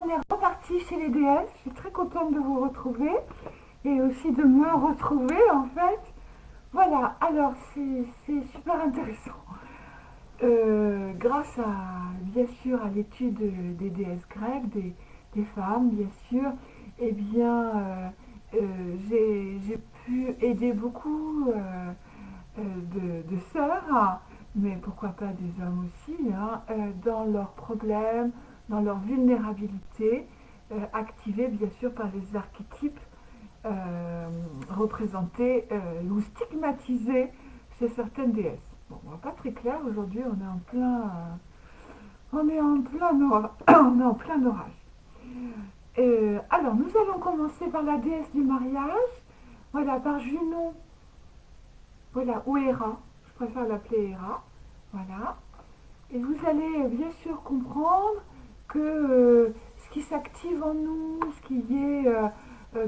On est reparti chez les déesses. Je suis très contente de vous retrouver et aussi de me retrouver en fait. Voilà, alors c'est super intéressant. Grâce à, bien sûr, à l'étude des déesses grecques, des femmes, bien sûr, eh bien, j'ai pu aider beaucoup de sœurs, hein, mais pourquoi pas des hommes aussi, hein, dans leurs problèmes, dans leur vulnérabilité, activée bien sûr par les archétypes représentés ou stigmatisés chez certaines déesses. Bon, on va pas très clair aujourd'hui, on est en plein, on est en plein orage. Alors, nous allons commencer par la déesse du mariage, voilà, par Junon, voilà, ou Héra, je préfère l'appeler Héra, voilà. Et vous allez bien sûr comprendre que ce qui s'active en nous, ce qui est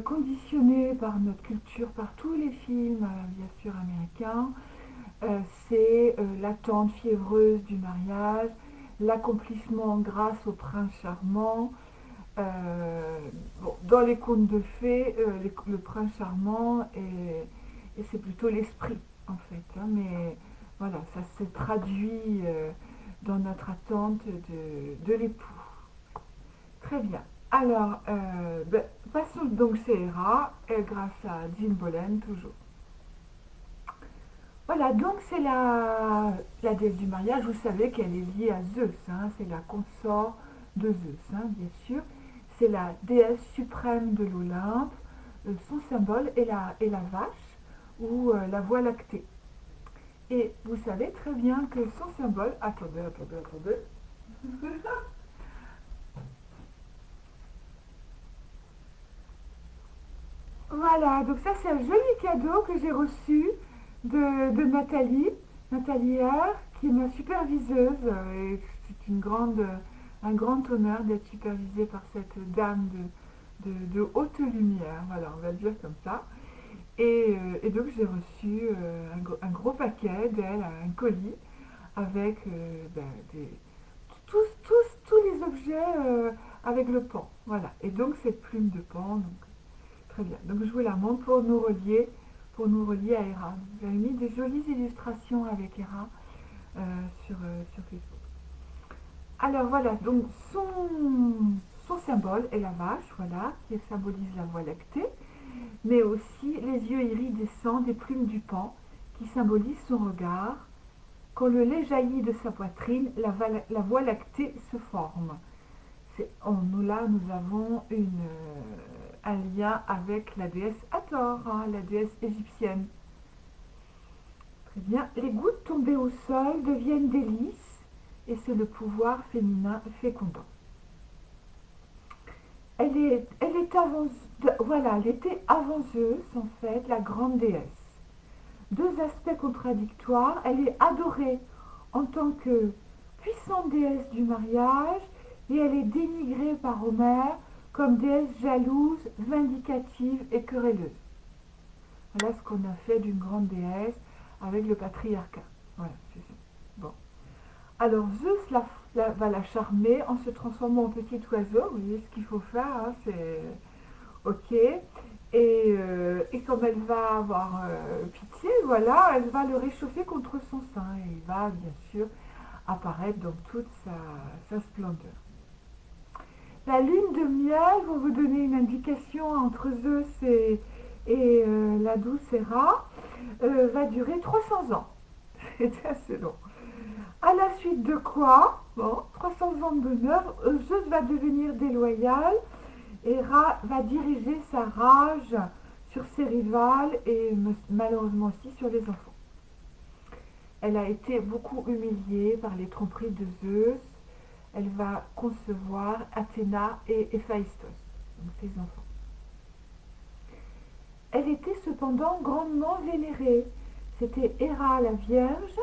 conditionné par notre culture, par tous les films, bien sûr américains, c'est l'attente fiévreuse du mariage, l'accomplissement grâce au prince charmant. Bon, dans les contes de fées, le prince charmant, et c'est plutôt l'esprit en fait, hein, mais voilà, ça se traduit dans notre attente de l'époux. Très bien. Alors, passons donc chez Hera, grâce à Jean Bolen toujours. Voilà, donc c'est la déesse du mariage. Vous savez qu'elle est liée à Zeus, hein, c'est la consort de Zeus, hein, bien sûr. C'est la déesse suprême de l'Olympe. Son symbole est la vache ou la voie lactée. Et vous savez très bien que son symbole... Attendez. Voilà, donc ça c'est un joli cadeau que j'ai reçu de Nathalie R, qui est ma superviseuse. Et c'est un grand honneur d'être supervisée par cette dame de haute lumière, voilà, on va le dire comme ça. Et donc j'ai reçu un gros paquet d'elle, un colis, avec tous les objets avec le pan. Voilà, et donc cette plume de pan, donc très bien. Donc je vous la montre pour nous relier à Hera. Vous avez mis des jolies illustrations avec Hera sur Facebook. Alors voilà, donc son symbole est la vache, voilà, qui symbolise la voie lactée, mais aussi les yeux iridescents des plumes du pan, qui symbolisent son regard. Quand le lait jaillit de sa poitrine, la voie lactée se forme. Là, nous avons un lien avec la déesse Hathor, hein, la déesse égyptienne. Très bien. Les gouttes tombées au sol deviennent des lys et c'est le pouvoir féminin fécondant. Elle était avant Zeus, en fait, la grande déesse. Deux aspects contradictoires. Elle est adorée en tant que puissante déesse du mariage et elle est dénigrée par Homère comme déesse jalouse, vindicative et querelleuse. Voilà ce qu'on a fait d'une grande déesse avec le patriarcat. Voilà, c'est ça. Bon. Alors Zeus va la charmer en se transformant en petit oiseau. Vous voyez ce qu'il faut faire, hein, c'est ok. Et comme elle va avoir pitié, voilà, elle va le réchauffer contre son sein et il va bien sûr apparaître dans toute sa splendeur. La lune de miel, pour vous donner une indication entre Zeus et la douce Héra, va durer 300 ans. C'est assez long. À la suite de quoi, bon, 300 ans de bonheur, Zeus va devenir déloyal. Héra va diriger sa rage sur ses rivales et malheureusement aussi sur les enfants. Elle a été beaucoup humiliée par les tromperies de Zeus. Elle va concevoir Athéna et Héphaïstos, donc ses enfants. Elle était cependant grandement vénérée. C'était Héra la Vierge.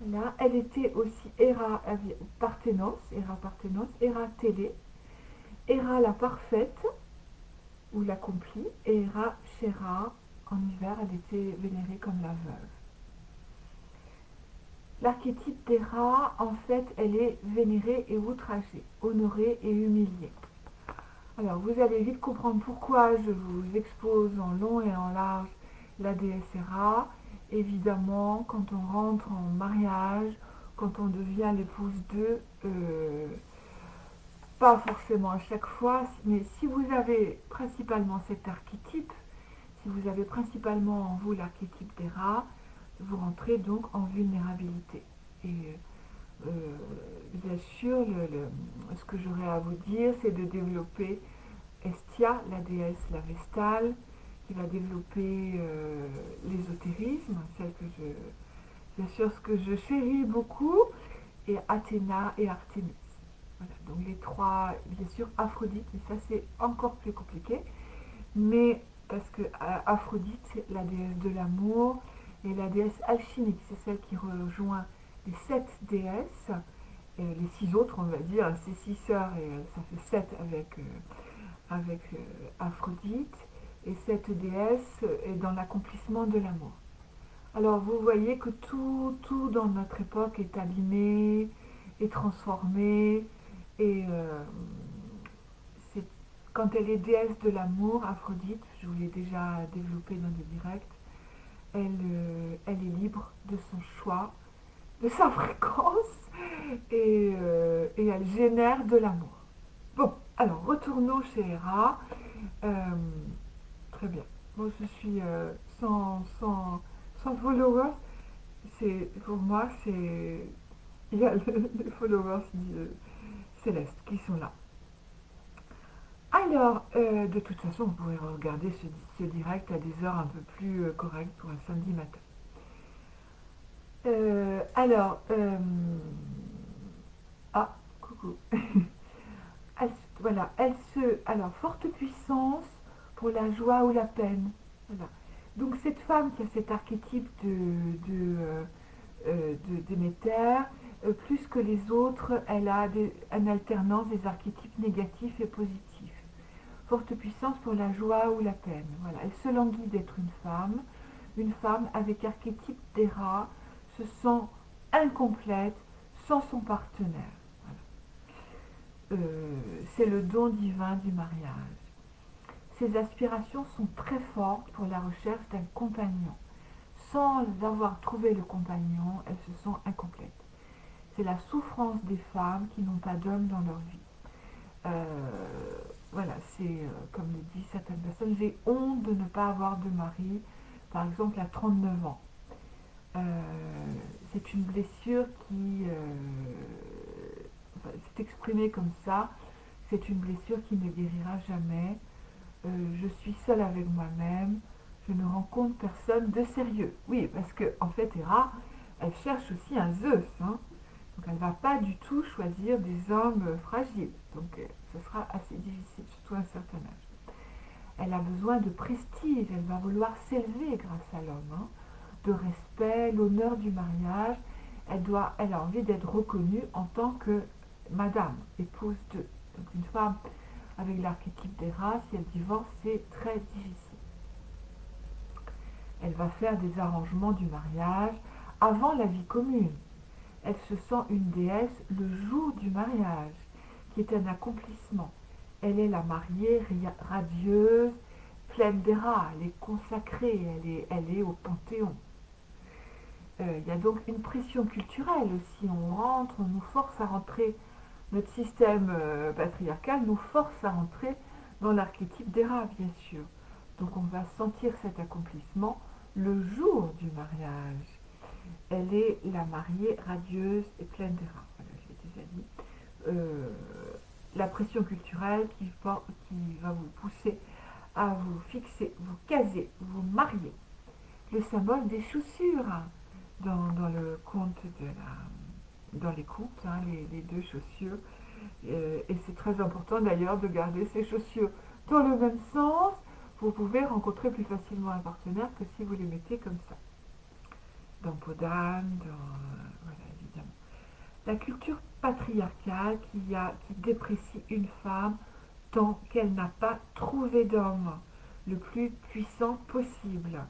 Là, elle était aussi Héra Parthénos, Héra Télé, Héra la parfaite, ou l'accomplie, et Héra Chéra, en hiver, elle était vénérée comme la veuve. L'archétype des rats, en fait, elle est vénérée et outragée, honorée et humiliée. Alors, vous allez vite comprendre pourquoi je vous expose en long et en large la déesse Héra. Évidemment, quand on rentre en mariage, quand on devient l'épouse d'eux, pas forcément à chaque fois, mais si vous avez principalement cet archétype, si vous avez principalement en vous l'archétype des rats, vous rentrez donc en vulnérabilité. Et bien sûr, ce que j'aurais à vous dire, c'est de développer Hestia, la déesse, la Vestale, qui va développer l'ésotérisme, celle que bien sûr, ce que je chéris beaucoup, et Athéna et Artémis. Voilà, donc les trois, bien sûr, Aphrodite, mais ça c'est encore plus compliqué, mais parce que Aphrodite, c'est la déesse de l'amour, et la déesse alchimique, c'est celle qui rejoint les sept déesses, et les six autres, on va dire, c'est six sœurs, et ça fait sept avec Aphrodite, et cette déesse est dans l'accomplissement de l'amour. Alors vous voyez que tout dans notre époque est abîmé, est transformé, et c'est, quand elle est déesse de l'amour, Aphrodite, je vous l'ai déjà développé dans des directs, elle est libre de son choix, de sa fréquence, et elle génère de l'amour. Bon, alors retournons chez Héra. Euh, Très bien. Moi, je suis sans followers. Pour moi, il y a les followers célestes qui sont là. Alors, de toute façon, vous pourrez regarder ce direct à des heures un peu plus correctes pour un samedi matin. Alors, ah, coucou. Elle, voilà, alors, forte puissance pour la joie ou la peine. Voilà. Donc, cette femme qui a cet archétype de Déméter, plus que les autres, elle a une alternance des archétypes négatifs et positifs. Forte puissance pour la joie ou la peine. Voilà. Elle se languit d'être une femme avec archétype d'Héra, se sent incomplète sans son partenaire. C'est le don divin du mariage. Ses aspirations sont très fortes pour la recherche d'un compagnon. Sans avoir trouvé le compagnon, elles se sentent incomplètes. C'est la souffrance des femmes qui n'ont pas d'homme dans leur vie. Voilà, c'est comme le disent certaines personnes, j'ai honte de ne pas avoir de mari, par exemple à 39 ans. C'est une blessure qui s'est exprimée comme ça. C'est une blessure qui ne guérira jamais. Je suis seule avec moi-même. Je ne rencontre personne de sérieux. Oui, parce que en fait, Héra, elle cherche aussi un Zeus. Hein. Donc elle ne va pas du tout choisir des hommes fragiles. Donc ce sera assez difficile, surtout à un certain âge. Elle a besoin de prestige. Elle va vouloir s'élever grâce à l'homme. Hein. De respect, l'honneur du mariage. Elle a envie d'être reconnue en tant que madame, épouse de. Donc une femme avec l'archétype des races, si elle divorce, c'est très difficile. Elle va faire des arrangements du mariage avant la vie commune. Elle se sent une déesse le jour du mariage, qui est un accomplissement. Elle est la mariée radieuse, pleine d'Héra, elle est consacrée, elle est au Panthéon. Il y a donc une pression culturelle aussi. On rentre, on nous force à rentrer. Notre système patriarcal nous force à rentrer dans l'archétype d'Héra, bien sûr. Donc on va sentir cet accomplissement le jour du mariage. Elle est la mariée radieuse et pleine d'Héra. Voilà, je l'ai déjà dit. Euh, la pression culturelle qui va vous pousser à vous fixer, vous caser, vous marier. Le symbole des chaussures dans le conte dans les contes, hein, les deux chaussures. Et c'est très important d'ailleurs de garder ces chaussures dans le même sens. Vous pouvez rencontrer plus facilement un partenaire que si vous les mettez comme ça. Dans Podane, voilà, évidemment. La culture patriarcale qui déprécie une femme tant qu'elle n'a pas trouvé d'homme le plus puissant possible.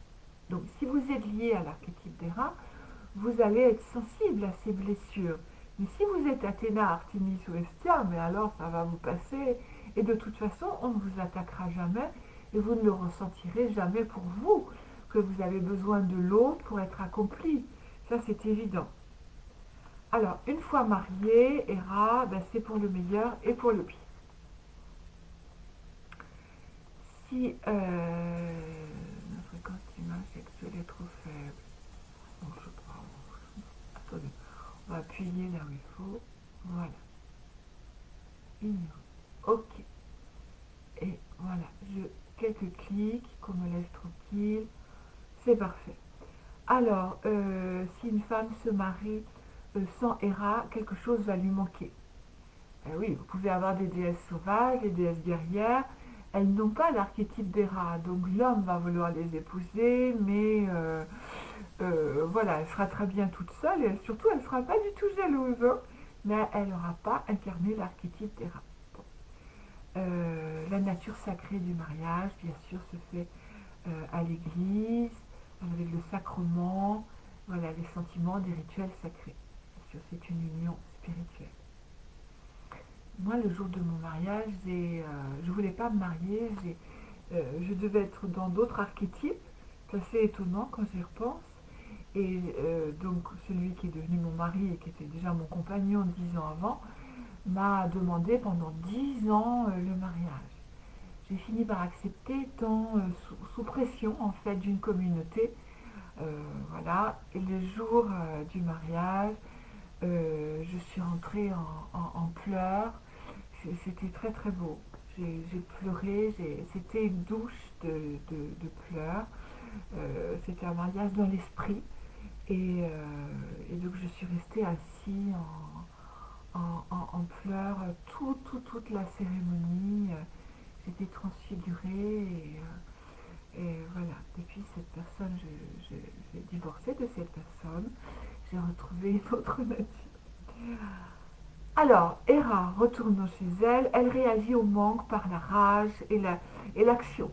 Donc si vous êtes lié à l'archétype d'Héra, vous allez être sensible à ces blessures. Mais si vous êtes Athéna, Artémis ou Hestia, mais alors ça va vous passer. Et de toute façon, on ne vous attaquera jamais et vous ne le ressentirez jamais pour vous, que vous avez besoin de l'autre pour être accompli. Ça, c'est évident. Alors, une fois marié, Héra, ben, c'est pour le meilleur et pour le pire. Si notre fréquence d'image sexuelle est trop faible, bon, je prends. Attendez, on va appuyer là où il faut. Voilà. Ignorer. Ok. Et voilà, quelques clics qu'on me laisse tranquille. C'est parfait. Alors, si une femme se marie sans Héra, quelque chose va lui manquer. Oui, vous pouvez avoir des déesses sauvages, des déesses guerrières. Elles n'ont pas l'archétype d'Héra. Donc l'homme va vouloir les épouser, mais voilà, elle sera très bien toute seule et surtout elle ne sera pas du tout jalouse. Hein, mais elle n'aura pas incarné l'archétype d'Héra. Bon. La nature sacrée du mariage, bien sûr, se fait à l'église, avec le sacrement, voilà, les sentiments, des rituels sacrés. Bien sûr, c'est une union spirituelle. Moi, le jour de mon mariage, je voulais pas me marier, je devais être dans d'autres archétypes. C'est assez étonnant quand j'y repense. Et donc, celui qui est devenu mon mari et qui était déjà mon compagnon 10 ans avant, m'a demandé pendant 10 ans le mariage. J'ai fini par accepter étant sous pression en fait d'une communauté. Voilà. Et le jour du mariage, je suis rentrée en pleurs. C'était très très beau. J'ai pleuré, c'était une douche de pleurs. C'était un mariage dans l'esprit. Et donc je suis restée assise en pleurs toute la cérémonie. J'étais transfigurée et voilà. Depuis cette personne, j'ai divorcé de cette personne. J'ai retrouvé une autre nature. Alors, Héra, retournant chez elle, elle réagit au manque par la rage et l'action.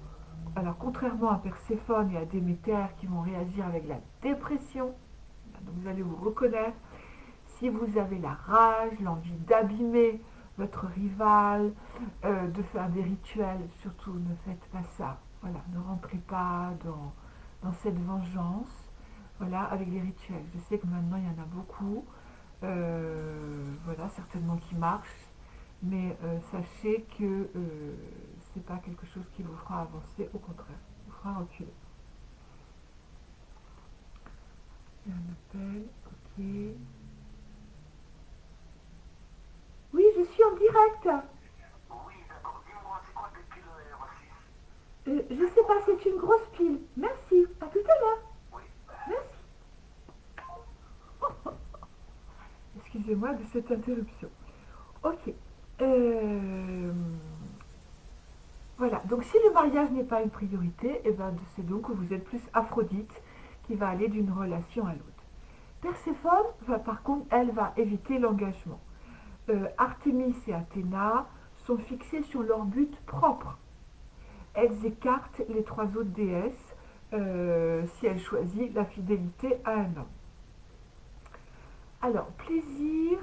Alors, contrairement à Perséphone et à Déméter qui vont réagir avec la dépression, donc vous allez vous reconnaître, si vous avez la rage, l'envie d'abîmer votre rival, de faire des rituels, surtout ne faites pas ça. Voilà, ne rentrez pas dans cette vengeance. Voilà, avec les rituels. Je sais que maintenant il y en a beaucoup. Voilà, certainement qui marchent. Mais sachez que c'est pas quelque chose qui vous fera avancer, au contraire, vous fera reculer. Il y a un appel, ok. Oui, je suis en direct. Oui, d'accord. Dis-moi, c'est quoi tes piles Je sais pas, c'est une grosse pile. Merci. À tout à l'heure. Oui, Merci. Excusez-moi de cette interruption. Ok. Euh, voilà. Donc, si le mariage n'est pas une priorité, eh ben, c'est donc que vous êtes plus Aphrodite qui va aller d'une relation à l'autre. Perséphone, par contre, elle va éviter l'engagement. Artémis et Athéna sont fixées sur leur but propre. Elles écartent les trois autres déesses si elles choisissent la fidélité à un homme. Alors, plaisir.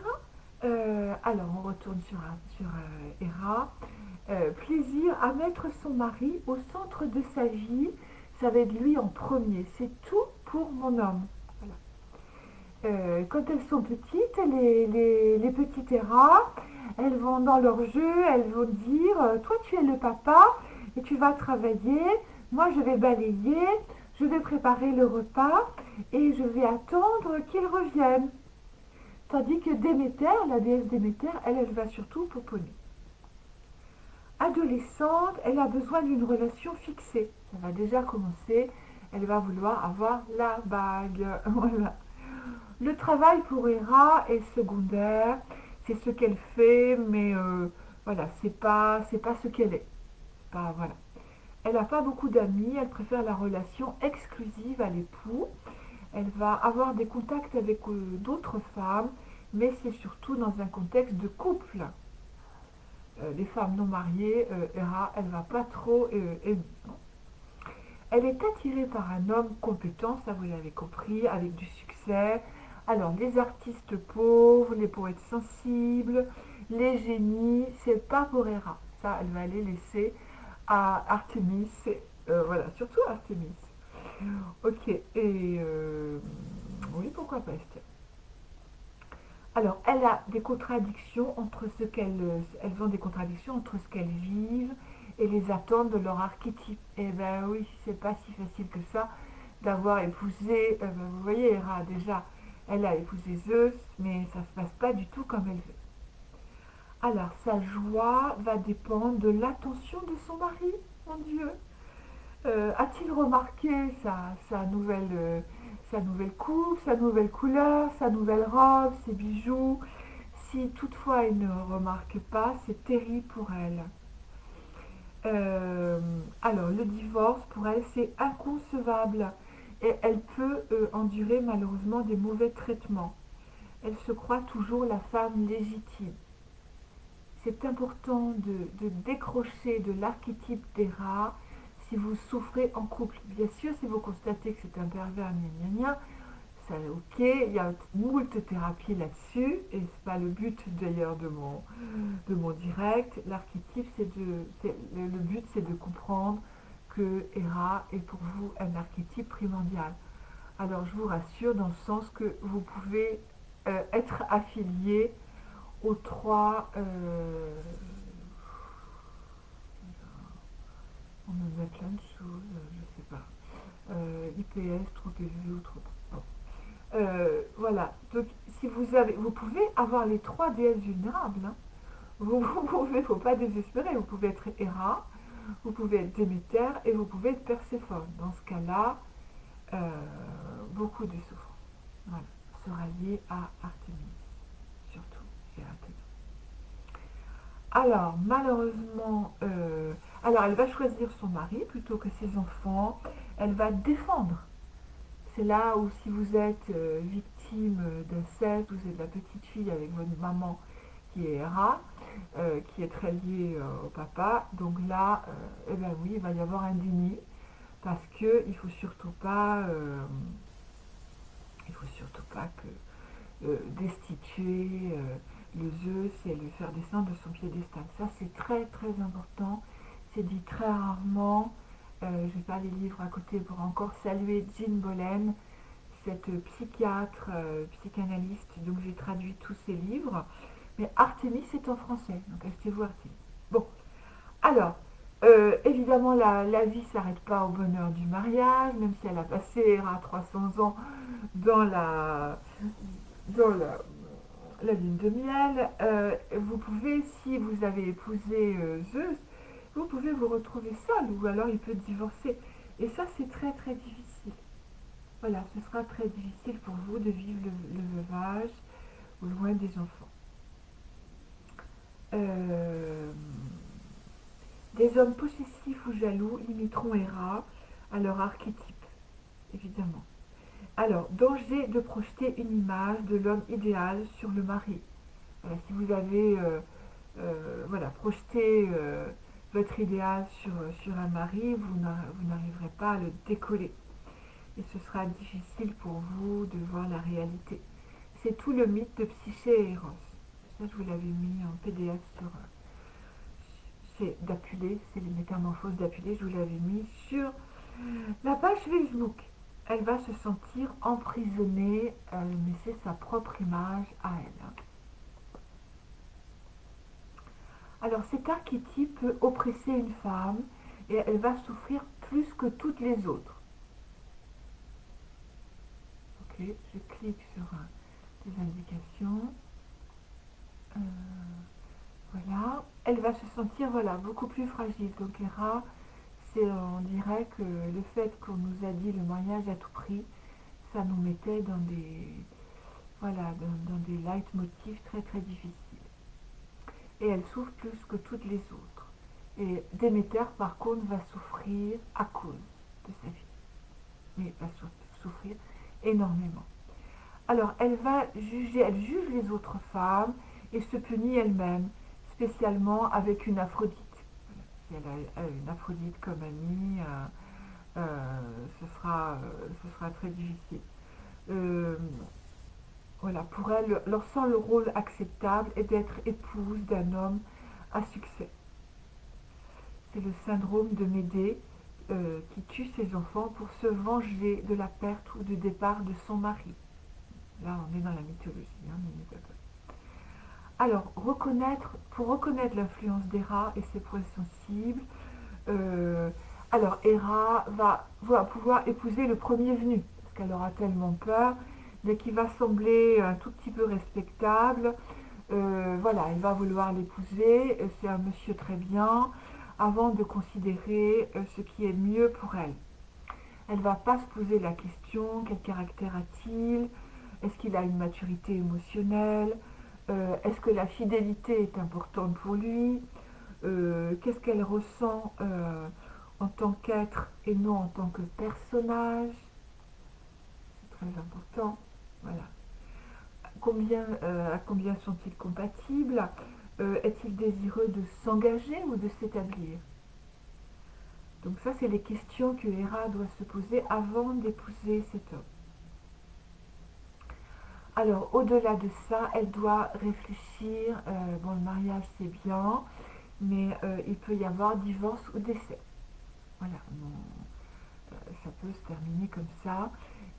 Alors, on retourne sur Héra. Plaisir à mettre son mari au centre de sa vie. Ça va être lui en premier. C'est tout pour mon homme. Voilà. Quand elles sont petites, les petites Héra, elles vont dans leur jeu, elles vont dire toi tu es le papa et tu vas travailler, moi je vais balayer, je vais préparer le repas et je vais attendre qu'il revienne. Tandis que Déméter, la déesse Déméter, elle va surtout pouponner. Adolescente, elle a besoin d'une relation fixée. Ça va déjà commencer. Elle va vouloir avoir la bague. Voilà. Le travail pour Héra est secondaire. C'est ce qu'elle fait, mais voilà, c'est pas ce qu'elle est. Pas, voilà. Elle n'a pas beaucoup d'amis. Elle préfère la relation exclusive à l'époux. Elle va avoir des contacts avec d'autres femmes, mais c'est surtout dans un contexte de couple. Les femmes non mariées, Héra, elle va pas trop aimer. Elle est attirée par un homme compétent, ça vous l'avez compris, avec du succès. Alors, les artistes pauvres, les poètes sensibles, les génies, c'est pas pour Héra. Ça, elle va les laisser à Artémis. Voilà, surtout Artémis. Ok, et oui, pourquoi pas Esther. Alors, elle a des contradictions entre ce elles ont des contradictions entre ce qu'elles vivent et les attentes de leur archétype. Eh ben oui, c'est pas si facile que ça d'avoir épousé. Vous voyez, Héra déjà, elle a épousé Zeus, mais ça se passe pas du tout comme elle veut. Alors, sa joie va dépendre de l'attention de son mari, mon Dieu. A-t-il remarqué sa nouvelle coupe, sa nouvelle couleur, sa nouvelle robe, ses bijoux? Si toutefois il ne remarque pas, c'est terrible pour elle. Alors, le divorce, pour elle, c'est inconcevable. Et elle peut endurer malheureusement des mauvais traitements. Elle se croit toujours la femme légitime. C'est important de décrocher de l'archétype des rats si vous souffrez en couple. Bien sûr, si vous constatez que c'est un pervers, gna gna gna, ça ok, il y a moult thérapies là-dessus, et c'est pas le but d'ailleurs de mon direct. L'archétype, le but c'est de comprendre que Héra est pour vous un archétype primordial. Alors je vous rassure dans le sens que vous pouvez être affilié aux trois, on en a plein de choses, je sais pas. IPS, trop élevé ou trop... Bon. Voilà, donc si vous pouvez avoir les trois déesses vulnérables. Hein. Vous pouvez, faut pas désespérer, vous pouvez être Héra, vous pouvez être Déméter et vous pouvez être Perséphone. Dans ce cas-là, euh, beaucoup de souffrance. Voilà, sera lié à Artémis, surtout, et à Athéna. Alors, malheureusement, alors elle va choisir son mari plutôt que ses enfants. Elle va défendre. C'est là où si vous êtes victime d'inceste, vous êtes la petite fille avec votre maman qui est Héra, qui est très liée au papa. Donc là, eh ben oui, il va y avoir un déni parce que il faut surtout pas que destituer le Zeus et le faire descendre de son piédestal. Ça, c'est très très important. C'est dit très rarement. Je n'ai pas les livres à côté pour encore saluer Jean Bolen, cette psychiatre, psychanalyste. Donc j'ai traduit tous ses livres. Mais Artémis est en français, donc achetez-vous Artémis. Bon, alors, évidemment, la vie ne s'arrête pas au bonheur du mariage, même si elle a passé à 300 ans dans la lune de miel. Vous pouvez, si vous avez épousé Zeus, vous pouvez vous retrouver seul ou alors il peut divorcer. Et ça, c'est très très difficile. Voilà, ce sera très difficile pour vous de vivre le veuvage loin des enfants. Euh, des hommes possessifs ou jaloux imiteront Héra à leur archétype, évidemment. Alors, danger de projeter une image de l'homme idéal sur le mari. Voilà, si vous avez voilà, projeté votre idéal sur un mari, vous n'arriverez pas à le décoller. Et ce sera difficile pour vous de voir la réalité. C'est tout le mythe de Psyché et Eros. Ça, je vous l'avais mis en PDF c'est d'Apulée, c'est les métamorphoses d'Apulée, je vous l'avais mis sur la page Facebook. Elle va se sentir emprisonnée, mais c'est sa propre image à elle. Alors cet archétype peut oppresser une femme et elle va souffrir plus que toutes les autres. Ok, je clique sur des indications. Euh, voilà, elle va se sentir voilà, beaucoup plus fragile. Donc Héra, on dirait que le fait qu'on nous a dit le mariage à tout prix, ça nous mettait dans des, voilà, dans des leitmotifs très très difficiles. Et elle souffre plus que toutes les autres. Et Déméter, par contre, va souffrir à cause de sa vie. Mais va souffrir énormément. Alors, elle juge les autres femmes et se punit elle-même, spécialement avec une Aphrodite. Si elle a une Aphrodite comme amie, ce sera très difficile. Euh, voilà, pour elle, leur seul rôle acceptable est d'être épouse d'un homme à succès. C'est le syndrome de Médée qui tue ses enfants pour se venger de la perte ou du départ de son mari. Là, on est dans la mythologie, hein, alors, pour reconnaître l'influence d'Héra et ses points sensibles, euh, alors Héra va pouvoir épouser le premier venu, parce qu'elle aura tellement peur, mais qui va sembler un tout petit peu respectable. Voilà, elle va vouloir l'épouser, c'est un monsieur très bien, avant de considérer ce qui est mieux pour elle. Elle ne va pas se poser la question, quel caractère a-t-il? Est-ce qu'il a une maturité émotionnelle? Est-ce que la fidélité est importante pour lui? Qu'est-ce qu'elle ressent en tant qu'être et non en tant que personnage? C'est très important. Voilà. À combien sont-ils compatibles? Est-il désireux de s'engager ou de s'établir? Donc ça, c'est les questions que Héra doit se poser avant d'épouser cet homme. Alors, au-delà de ça, elle doit réfléchir. Bon, le mariage, c'est bien, mais il peut y avoir divorce ou décès. Voilà, bon, ça peut se terminer comme ça.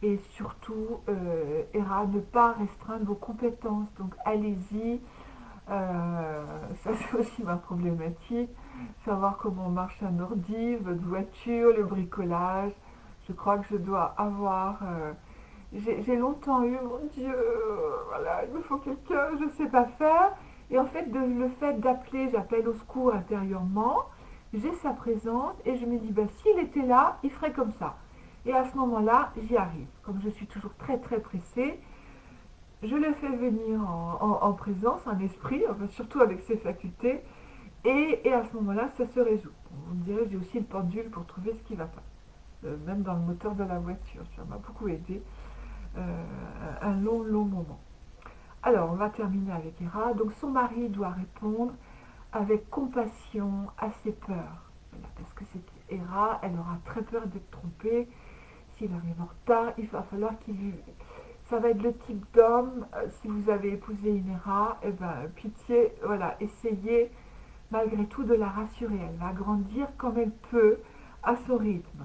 Et surtout, Héra, ne pas restreindre vos compétences. Donc, allez-y. Ça, c'est aussi ma problématique. Savoir comment marche un ordi, votre voiture, le bricolage. Je crois que je dois avoir j'ai longtemps eu, mon Dieu, voilà, il me faut quelqu'un, je ne sais pas faire. Et en fait, le fait d'appeler, j'appelle au secours intérieurement, j'ai sa présence et je me dis, bah, s'il était là, il ferait comme ça. Et à ce moment-là, j'y arrive. Comme je suis toujours très très pressée, je le fais venir en présence, en esprit, enfin, surtout avec ses facultés, et à ce moment-là, ça se résout. Vous me direz, j'ai aussi le pendule pour trouver ce qui ne va pas. Même dans le moteur de la voiture, ça m'a beaucoup aidé. Un long, long moment. Alors, on va terminer avec Héra. Donc, son mari doit répondre avec compassion à ses peurs. Voilà, parce que c'est Héra, elle aura très peur d'être trompée. S'il arrive en retard, il va falloir qu'il... Ça va être le type d'homme, si vous avez épousé une Héra, eh ben, pitié, voilà, essayez malgré tout de la rassurer. Elle va grandir comme elle peut, à son rythme.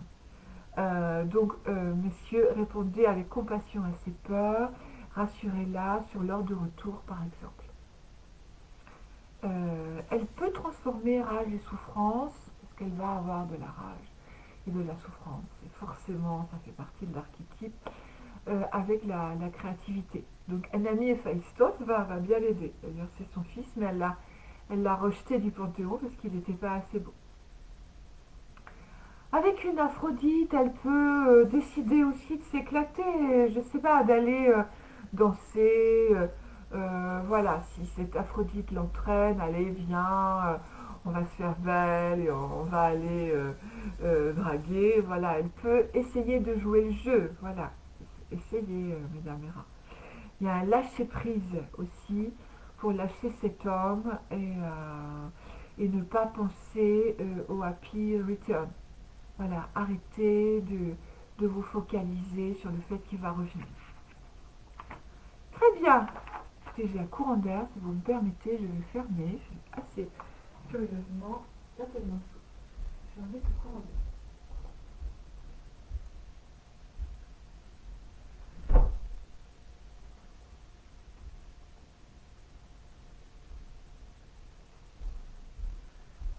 Messieurs, répondez avec compassion à ses peurs, rassurez-la sur l'heure de retour, par exemple. Elle peut transformer rage et souffrance, parce qu'elle va avoir de la rage et de la souffrance. Et forcément, ça fait partie de l'archétype, avec la créativité. Donc, Anami Héphaïstos va bien l'aider. D'ailleurs, c'est son fils, mais elle l'a rejeté du Panthéon parce qu'il n'était pas assez beau. Avec une Aphrodite, elle peut décider aussi de s'éclater, je sais pas, d'aller danser. Voilà, si cette Aphrodite l'entraîne, allez, viens, on va se faire belle et on va aller draguer. Voilà, elle peut essayer de jouer le jeu. Voilà, essayez, mesdames et messieurs. Il y a un lâcher-prise aussi pour lâcher cet homme et ne pas penser au happy return. Voilà, arrêtez de vous focaliser sur le fait qu'il va revenir. Très bien. Écoutez, j'ai un courant d'air, si vous me permettez, je vais fermer. Je suis assez curieusement, certainement sous. Je vais enlever ce courant d'air.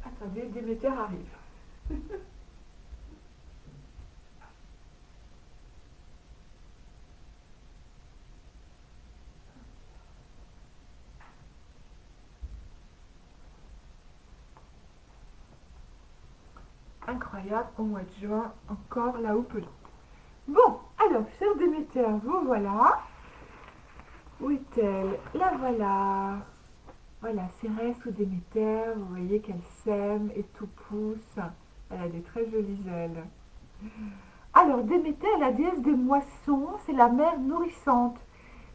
Attendez, Déméter arrive. Incroyable, au mois de juin, encore la houppelande. Bon, alors, chère Déméter, vous voilà. Où est-elle? La voilà. Voilà, Cérès ou Déméter, vous voyez qu'elle sème et tout pousse. Elle a des très jolies ailes. Alors, Déméter, la déesse des moissons, c'est la mère nourrissante.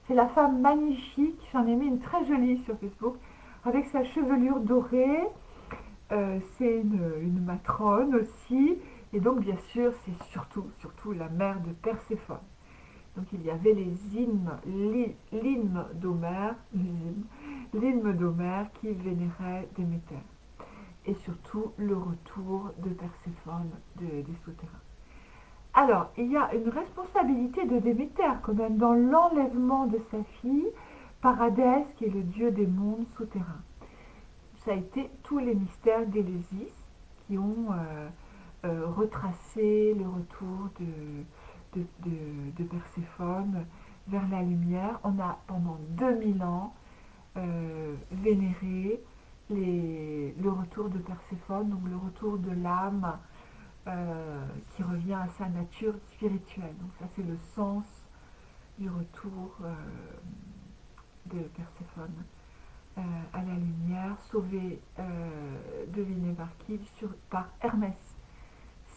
C'est la femme magnifique. J'en ai mis une très jolie sur Facebook avec sa chevelure dorée. c'est une matrone aussi, et donc bien sûr c'est surtout la mère de Perséphone. Donc il y avait les l'hymne d'Homère qui vénérait Déméter. Et surtout le retour de Perséphone des souterrains. Alors, il y a une responsabilité de Déméter quand même dans l'enlèvement de sa fille par Hadès, qui est le dieu des mondes souterrains. Ça a été tous les mystères d'Éleusis qui ont retracé le retour de Perséphone vers la lumière. On a pendant 2000 ans vénéré le retour de Perséphone, donc le retour de l'âme qui revient à sa nature spirituelle. Donc ça c'est le sens du retour de Perséphone à la lumière, sauvée, devinez par qui, par Hermès.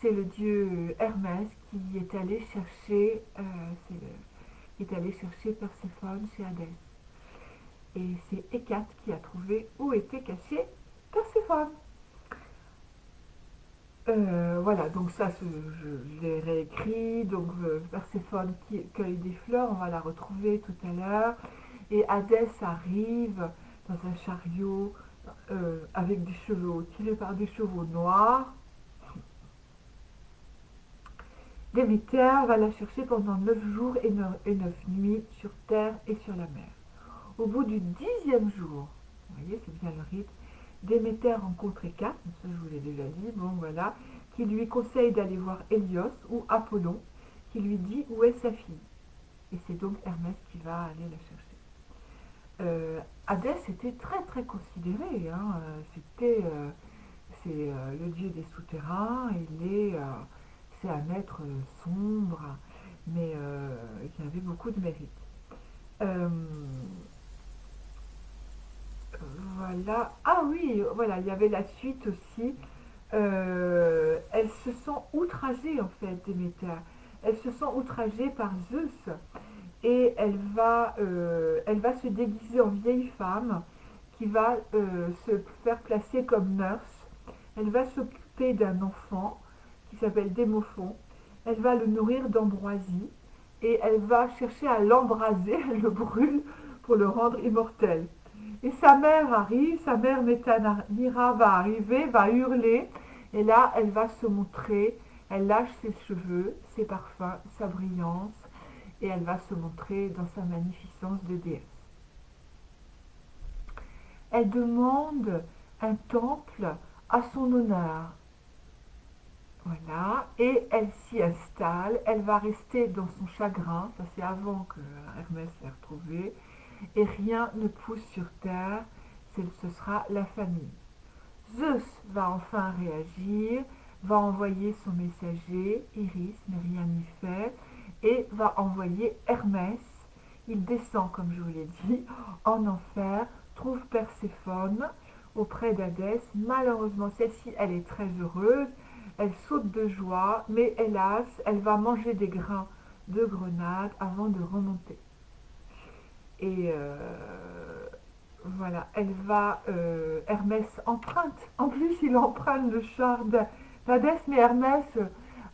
C'est le dieu Hermès qui est allé chercher, Perséphone chez Hadès. Et c'est Hécate qui a trouvé où était caché Perséphone. Voilà, donc ça, je l'ai réécrit. Donc Perséphone qui cueille des fleurs, on va la retrouver tout à l'heure. Et Hadès arrive dans un chariot avec des chevaux, tirés par des chevaux noirs. Déméter va la chercher pendant 9 jours et 9 nuits sur terre et sur la mer. Au bout du 10e jour, vous voyez, c'est bien le rythme, Déméter rencontre Hécate, ça je vous l'ai déjà dit, bon voilà, qui lui conseille d'aller voir Hélios ou Apollon, qui lui dit où est sa fille. Et c'est donc Hermès qui va aller la chercher. Hadès était très très considéré, hein. C'est le dieu des souterrains, c'est un être sombre, mais qui avait beaucoup de mérite. Euh, voilà. Ah oui, voilà, il y avait la suite aussi. Elle se sent outragée en fait, Déméter. Elle se sent outragée par Zeus et elle va se déguiser en vieille femme qui va se faire placer comme nurse. Elle va s'occuper d'un enfant qui s'appelle Démophon. Elle va le nourrir d'ambroisie et elle va chercher à l'embraser, elle le brûle pour le rendre immortel. Et sa mère arrive, sa mère Métanira va arriver, va hurler, et là elle va se montrer, elle lâche ses cheveux, ses parfums, sa brillance, et elle va se montrer dans sa magnificence de déesse. Elle demande un temple à son honneur. Voilà, et elle s'y installe, elle va rester dans son chagrin, ça c'est avant que Hermès l'ait retrouvée, et rien ne pousse sur terre, ce sera la famine. Zeus va enfin réagir, va envoyer son messager, Iris, mais rien n'y fait, et va envoyer Hermès. Il descend, comme je vous l'ai dit, en enfer, trouve Perséphone auprès d'Hadès. Malheureusement, celle-ci, elle est très heureuse, elle saute de joie, mais hélas, elle va manger des grains de grenade avant de remonter. Et voilà, Hermès emprunte. En plus, il emprunte le char d'Hadès, mais Hermès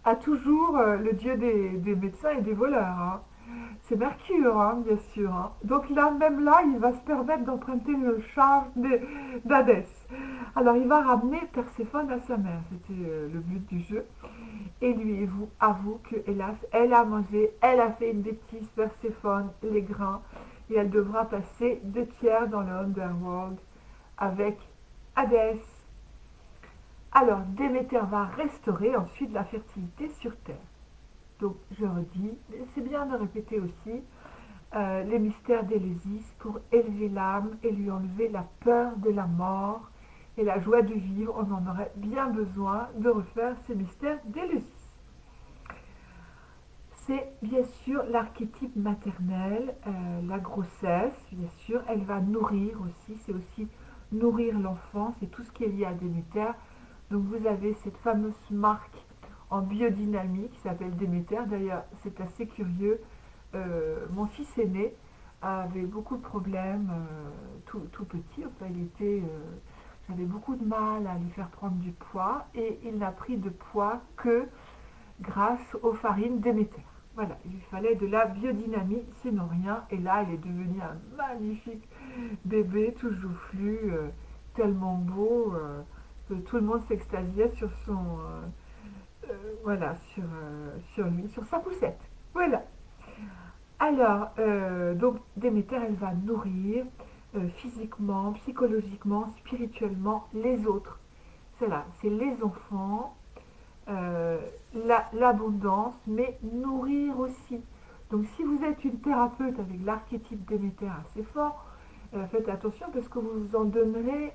a toujours le dieu des médecins et des voleurs, hein. C'est Mercure, hein, bien sûr, hein. Donc là, même là, il va se permettre d'emprunter le char d'Hadès. Alors, il va ramener Perséphone à sa mère. C'était le but du jeu. Et lui avoue que, hélas, elle a mangé, elle a fait une bêtise, Perséphone, les grains, et elle devra passer 2 tiers dans le Underworld avec Hadès. Alors, Déméter va restaurer ensuite la fertilité sur Terre. Donc, je redis, c'est bien de répéter aussi les mystères d'Éleusis pour élever l'âme et lui enlever la peur de la mort et la joie de vivre. On en aurait bien besoin de refaire ces mystères d'Éleusis. C'est bien sûr l'archétype maternel, la grossesse, bien sûr, elle va nourrir aussi, c'est aussi nourrir l'enfant, c'est tout ce qui est lié à Déméter. Donc vous avez cette fameuse marque en biodynamie qui s'appelle Déméter. D'ailleurs, c'est assez curieux. Mon fils aîné avait beaucoup de problèmes tout petit. Enfin, il était avait beaucoup de mal à lui faire prendre du poids et il n'a pris de poids que grâce aux farines Déméter. Voilà, il lui fallait de la biodynamie, sinon rien. Et là, il est devenu un magnifique bébé, tout joufflu, tellement beau, que tout le monde s'extasiait sur voilà, sur lui, sur sa poussette. Voilà. Alors, donc Déméter, elle va nourrir physiquement, psychologiquement, spirituellement les autres. C'est là, c'est les enfants, euh, l'abondance, mais nourrir aussi. Donc si vous êtes une thérapeute avec l'archétype Déméter assez fort, faites attention parce que vous en donnerez,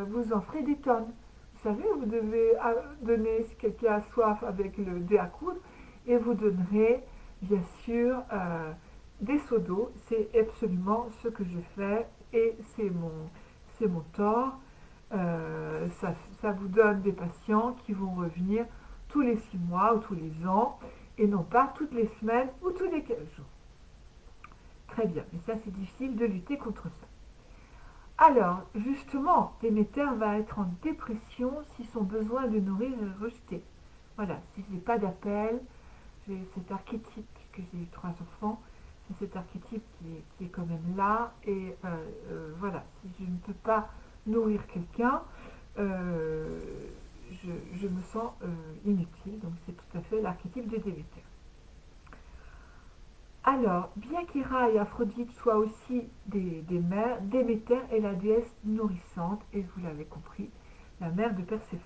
vous en ferez des tonnes. Vous savez, vous devez donner si quelqu'un a soif avec le dé à coudre et vous donnerez bien sûr des seaux d'eau. C'est absolument ce que je fais et c'est mon tort. Ça vous donne des patients qui vont revenir tous les 6 mois ou tous les ans et non pas toutes les semaines ou tous les 15 jours. Très bien, mais ça c'est difficile de lutter contre ça. Alors, justement, Déméter va être en dépression si son besoin de nourrir est rejeté. Voilà, si je n'ai pas d'appel, j'ai cet archétype, puisque j'ai eu 3 enfants, c'est cet archétype qui est quand même là. Et voilà, si je ne peux pas nourrir quelqu'un, euh, je me sens inutile. Donc c'est tout à fait l'archétype de Déméter. Alors, bien qu'Héra et Aphrodite soient aussi des mères, Déméter est la déesse nourrissante, et vous l'avez compris, la mère de Perséphone.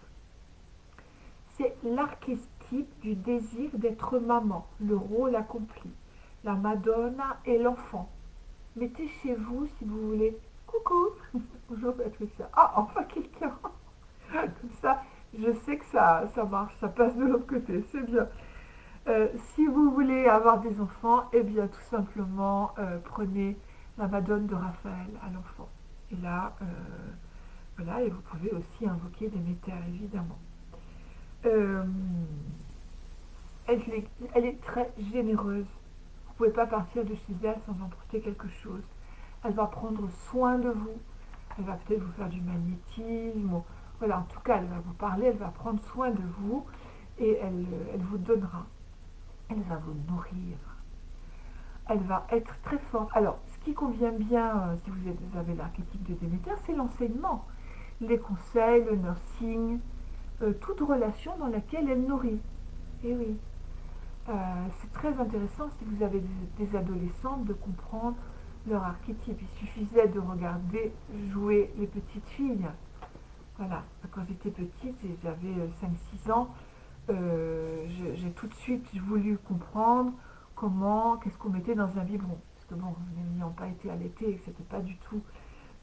C'est l'archétype du désir d'être maman, le rôle accompli. La Madonna et l'enfant. Mettez chez vous si vous voulez. Coucou. Bonjour Patricia. Ah, enfin quelqu'un. Comme ça, je sais que ça marche, ça passe de l'autre côté, c'est bien. Si vous voulez avoir des enfants, eh bien tout simplement prenez la Madone de Raphaël à l'enfant. Et là, voilà, et vous pouvez aussi invoquer Déméter évidemment. Euh, elle, elle est très généreuse. Vous ne pouvez pas partir de chez elle sans emporter quelque chose. Elle va prendre soin de vous. Elle va peut-être vous faire du magnétisme. Voilà, en tout cas, elle va vous parler, elle va prendre soin de vous et elle vous donnera. Elle va vous nourrir. Elle va être très forte. Alors, ce qui convient bien, si vous avez l'archétype de Déméter, c'est l'enseignement, les conseils, le nursing, toute relation dans laquelle elle nourrit. Et oui, c'est très intéressant si vous avez des adolescentes de comprendre leur archétype. Il suffisait de regarder jouer les petites filles. Voilà, quand j'étais petite et j'avais 5-6 ans, j'ai tout de suite voulu comprendre qu'est-ce qu'on mettait dans un biberon. Parce que bon, n'ayant pas été allaitée et que c'était pas du tout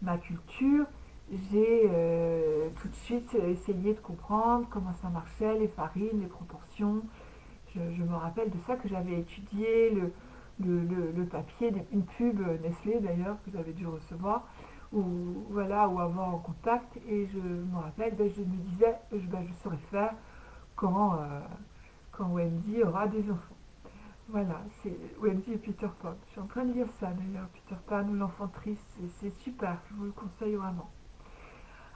ma culture, j'ai tout de suite essayé de comprendre comment ça marchait, les farines, les proportions. Je me rappelle de ça que j'avais étudié, le papier, une pub Nestlé d'ailleurs que j'avais dû recevoir, ou voilà, ou avoir en contact, et je me rappelle, je me disais, je saurais faire quand Wendy aura des enfants. Voilà, c'est Wendy et Peter Pan. Je suis en train de lire ça d'ailleurs, Peter Pan ou l'enfant triste, c'est super, je vous le conseille vraiment.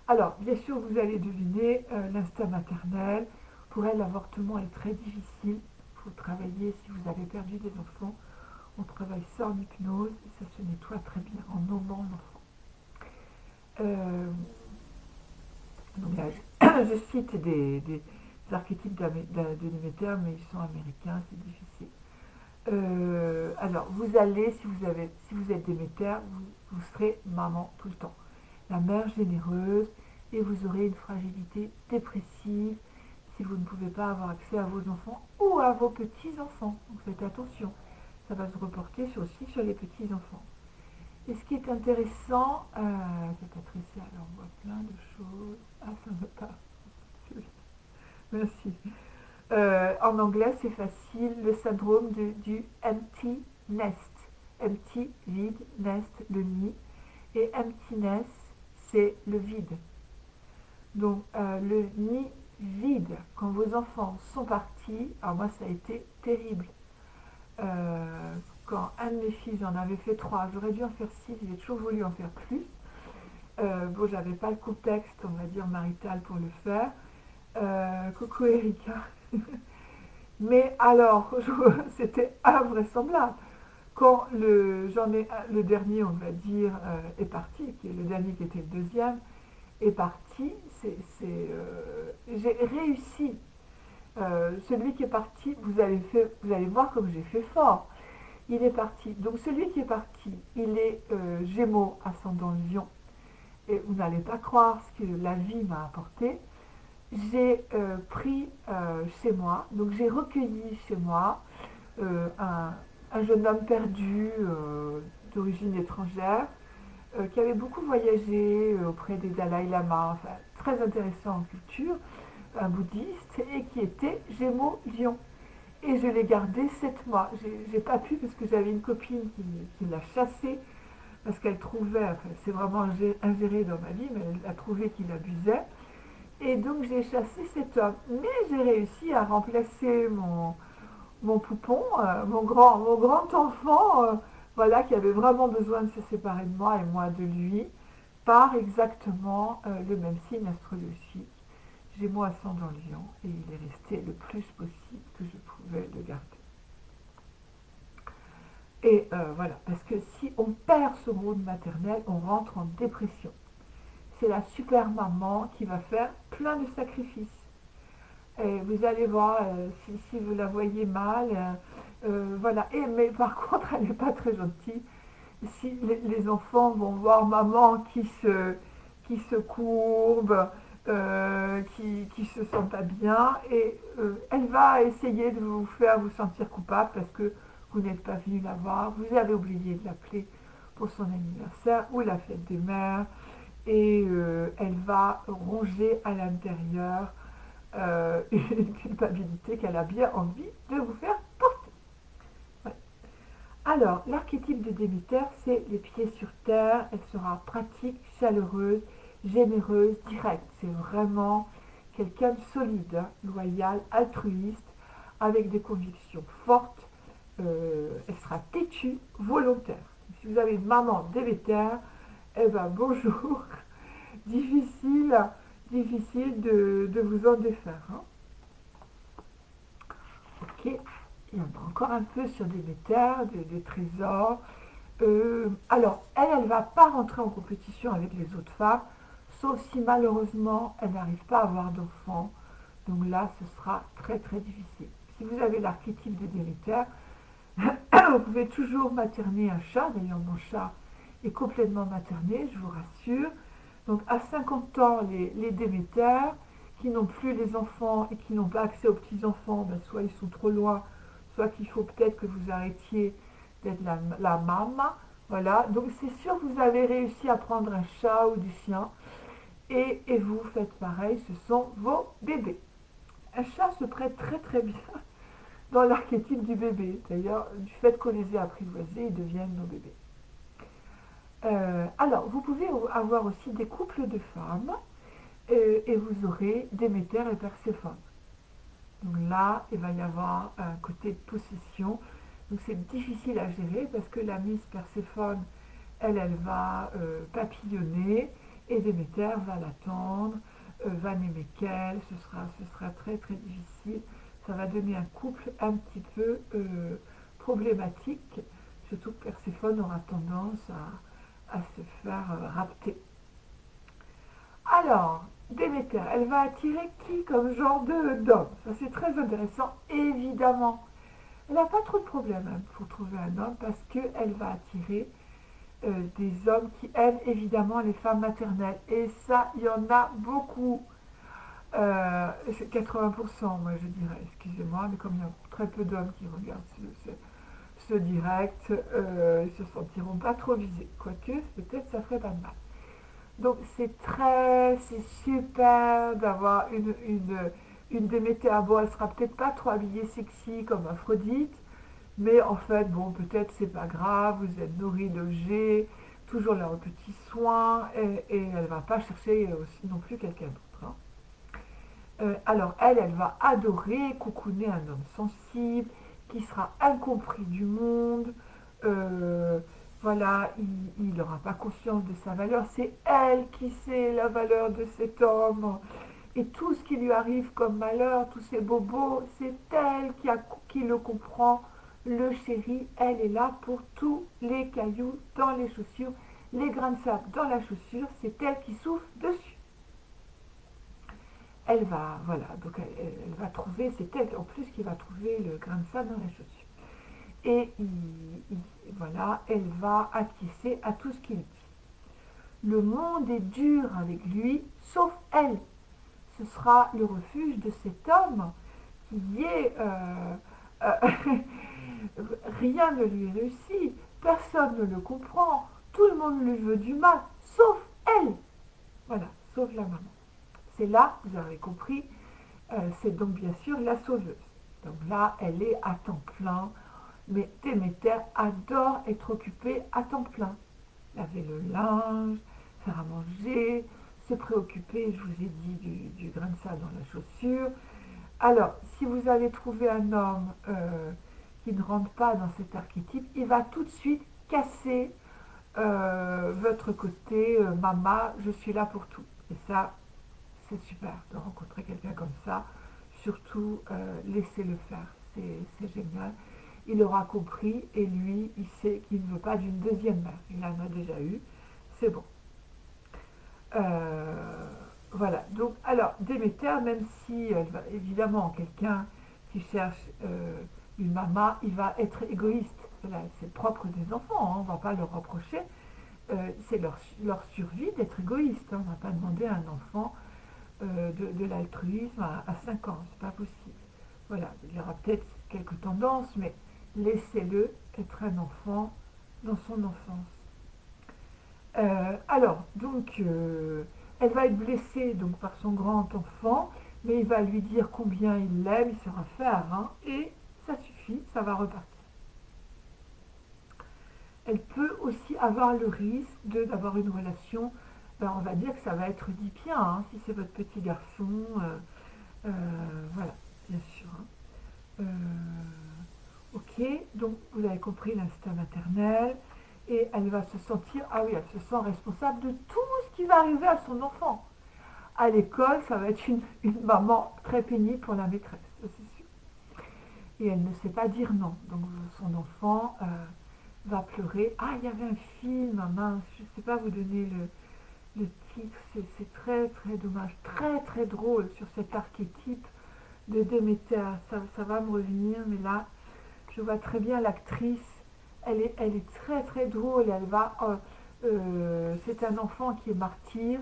Alors, bien sûr, vous allez deviner l'instinct maternel. Pour elle, l'avortement est très difficile. Il faut travailler, si vous avez perdu des enfants, on travaille ça en hypnose et ça se nettoie très bien en nommant l'enfant. Euh, donc là, je cite des archétypes de Déméter, mais ils sont américains, c'est difficile. Alors, vous allez, si vous êtes Déméter, vous serez maman tout le temps. La mère généreuse, et vous aurez une fragilité dépressive si vous ne pouvez pas avoir accès à vos enfants ou à vos petits-enfants. Donc faites attention, ça va se reporter aussi sur les petits-enfants. Et ce qui est intéressant, c'est Patricia, elle envoie plein de choses. Ah, ça ne va pas. Merci. En anglais, c'est facile, le syndrome du empty nest. Empty, vide, nest, le nid. Et emptiness, c'est le vide. Donc, le nid vide, quand vos enfants sont partis, alors moi, ça a été terrible. Quand un de mes fils, j'en avais fait 3, j'aurais dû en faire 6, j'ai toujours voulu en faire plus. Bon, j'avais pas le contexte, on va dire, marital pour le faire. Coucou Erika. Mais alors, c'était invraisemblable. Quand le dernier, on va dire, est parti, qui est le dernier qui était le deuxième, est parti, j'ai réussi. Celui qui est parti, vous allez voir comme j'ai fait fort. Il est parti. Donc celui qui est parti, il est Gémeaux, ascendant Lion. Et vous n'allez pas croire ce que la vie m'a apporté. J'ai pris chez moi, donc j'ai recueilli chez moi euh, un, un jeune homme perdu d'origine étrangère qui avait beaucoup voyagé auprès des Dalai Lama, enfin, très intéressant en culture, un bouddhiste, et qui était Gémeaux-Lion. Et je l'ai gardé 7 mois. J'ai pas pu parce que j'avais une copine qui l'a chassé parce qu'elle trouvait, enfin, c'est vraiment ingéré dans ma vie, mais elle a trouvé qu'il abusait. Et donc j'ai chassé cet homme. Mais j'ai réussi à remplacer mon poupon, mon grand enfant, voilà, qui avait vraiment besoin de se séparer de moi et moi de lui, par exactement le même signe astrologique. Gémeaux ascendant Lion, et il est resté le plus possible que je pouvais le garder. Et voilà, parce que si on perd ce rôle maternel, on rentre en dépression. C'est la super maman qui va faire plein de sacrifices. Et vous allez voir, si vous la voyez mal, voilà. Mais par contre, elle n'est pas très gentille. Si les enfants vont voir maman qui se courbe, qui se sent pas bien, et elle va essayer de vous faire vous sentir coupable parce que vous n'êtes pas venu la voir, vous avez oublié de l'appeler pour son anniversaire ou la fête des mères, et elle va ronger à l'intérieur une culpabilité qu'elle a bien envie de vous faire porter. Ouais. Alors, l'archétype de Déméter, c'est les pieds sur terre. Elle sera pratique, chaleureuse, généreuse, directe. C'est vraiment quelqu'un de solide, hein, loyal, altruiste, avec des convictions fortes. Elle sera têtue, volontaire. Si vous avez une maman Déméter, eh ben bonjour, difficile, difficile de vous en défaire. Hein. Ok, il y en a encore un peu sur des métères, des trésors. Alors, elle ne va pas rentrer en compétition avec les autres femmes, sauf si malheureusement elle n'arrive pas à avoir d'enfants. Donc là, ce sera très très difficile. Si vous avez l'archétype de Déméter, vous pouvez toujours materner un chat. D'ailleurs, mon chat est complètement materné, je vous rassure. Donc à 50 ans, les Déméters qui n'ont plus les enfants et qui n'ont pas accès aux petits-enfants, ben, soit ils sont trop loin, soit qu'il faut peut-être que vous arrêtiez d'être la maman. Voilà, donc c'est sûr que vous avez réussi à prendre un chat ou du chien et vous faites pareil, ce sont vos bébés. Un chat se prête très très bien dans l'archétype du bébé. D'ailleurs, du fait qu'on les ait apprivoisés, ils deviennent nos bébés. Alors, vous pouvez avoir aussi des couples de femmes et vous aurez Déméter et Perséphone. Donc là, il va y avoir un côté de possession. Donc c'est difficile à gérer parce que la Miss Perséphone, elle va papillonner et Déméter va l'attendre, va n'aimer qu'elle. Ce sera très très difficile. Ça va donner un couple un petit peu problématique. Surtout que Perséphone aura tendance à se faire rapter. Alors, Déméter, elle va attirer qui comme genre d'homme? Ça c'est très intéressant, évidemment. Elle n'a pas trop de problème hein, pour trouver un homme parce qu'elle va attirer des hommes qui aiment évidemment les femmes maternelles. Et ça, il y en a beaucoup. C'est 80%, moi je dirais, excusez-moi, mais comme il y a très peu d'hommes qui regardent ce direct, ils se sentiront pas trop visés. Quoique, peut-être ça ferait pas de mal. Donc c'est super d'avoir une Déméter. Bon, elle sera peut-être pas trop habillée sexy comme Aphrodite, mais en fait, bon, peut-être c'est pas grave, vous êtes nourri, logé, toujours leurs petits soins, et elle va pas chercher aussi non plus quelqu'un d'autre. Hein. Alors elle va adorer coucouner un homme sensible, qui sera incompris du monde, euh, voilà, il n'aura pas conscience de sa valeur. C'est elle qui sait la valeur de cet homme. Et tout ce qui lui arrive comme malheur, tous ces bobos, c'est elle qui le comprend. Le chéri, elle est là pour tous les cailloux dans les chaussures, les grains de sable dans la chaussure, c'est elle qui souffle dessus. Elle va, voilà, donc elle va trouver, c'est elle en plus qui va trouver le grain de sable dans la chaussure. Et voilà, elle va acquiescer à tout ce qu'il dit. Le monde est dur avec lui, sauf elle. Ce sera le refuge de cet homme qui est... rien ne lui réussit, personne ne le comprend, tout le monde lui veut du mal, sauf elle. Voilà, sauf la maman. C'est là, vous avez compris, c'est donc bien sûr la sauveuse. Donc là, elle est à temps plein, mais Déméter adore être occupée à temps plein. Laver le linge, faire à manger, se préoccuper, je vous ai dit, du grain de sable dans la chaussure. Alors, si vous avez trouvé un homme qui ne rentre pas dans cet archétype, il va tout de suite casser votre côté mama, je suis là pour tout. Et ça, c'est super de rencontrer quelqu'un comme ça. Surtout, laissez-le faire. C'est génial. Il aura compris et lui, il sait qu'il ne veut pas d'une deuxième mère. Il en a déjà eu. C'est bon. Euh, voilà. Donc, alors, Déméter, même si évidemment quelqu'un qui cherche une maman, il va être égoïste. Voilà, c'est le propre des enfants, hein, on ne va pas leur reprocher. C'est leur survie d'être égoïste. Hein, on ne va pas demander à un enfant de l'altruisme à 5 ans, c'est pas possible. Voilà, il y aura peut-être quelques tendances, mais laissez-le être un enfant dans son enfance. Alors, donc, elle va être blessée donc, par son grand enfant, mais il va lui dire combien il l'aime, il saura faire, hein, et ça suffit, ça va repartir. Elle peut aussi avoir le risque d'avoir une relation, ben, on va dire que ça va être d'Ipien, hein, si c'est votre petit garçon, voilà, bien sûr. Hein. Ok, donc vous avez compris l'instinct maternel, et elle va se sentir, ah oui, elle se sent responsable de tout ce qui va arriver à son enfant. À l'école, ça va être une maman très pénible pour la maîtresse, ça c'est sûr. Et elle ne sait pas dire non. Donc son enfant va pleurer. Ah, il y avait un film, mince, je ne sais pas vous donner le titre, c'est très très dommage, très très drôle sur cet archétype de Déméter. Ça va me revenir, mais là, je vois très bien l'actrice. Elle est très très drôle. C'est un enfant qui est martyr.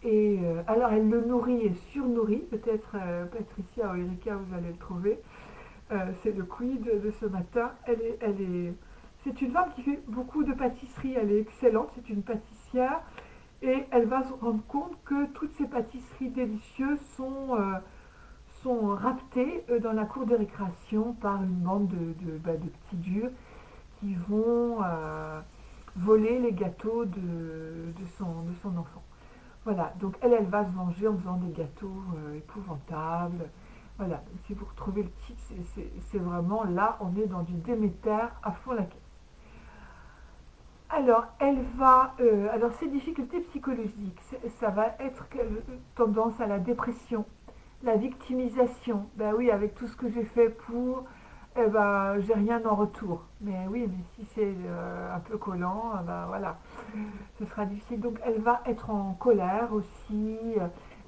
Et alors elle le nourrit et surnourrit. Peut-être Patricia ou Erika, vous allez le trouver. C'est le quid de ce matin. C'est une femme qui fait beaucoup de pâtisserie. Elle est excellente. C'est une pâtissière. Et elle va se rendre compte que toutes ces pâtisseries délicieuses sont raptées dans la cour de récréation par une bande de petits durs qui vont voler les gâteaux de son enfant. Voilà, donc elle va se venger en faisant des gâteaux épouvantables. Voilà, donc si vous retrouvez le titre, c'est vraiment là, on est dans du Déméter à fond la caisse. Alors ces difficultés psychologiques, ça va être tendance à la dépression, la victimisation. Ben oui, avec tout ce que j'ai fait pour, eh ben, j'ai rien en retour. Mais oui, mais si c'est un peu collant, ben voilà, ce sera difficile. Donc elle va être en colère aussi,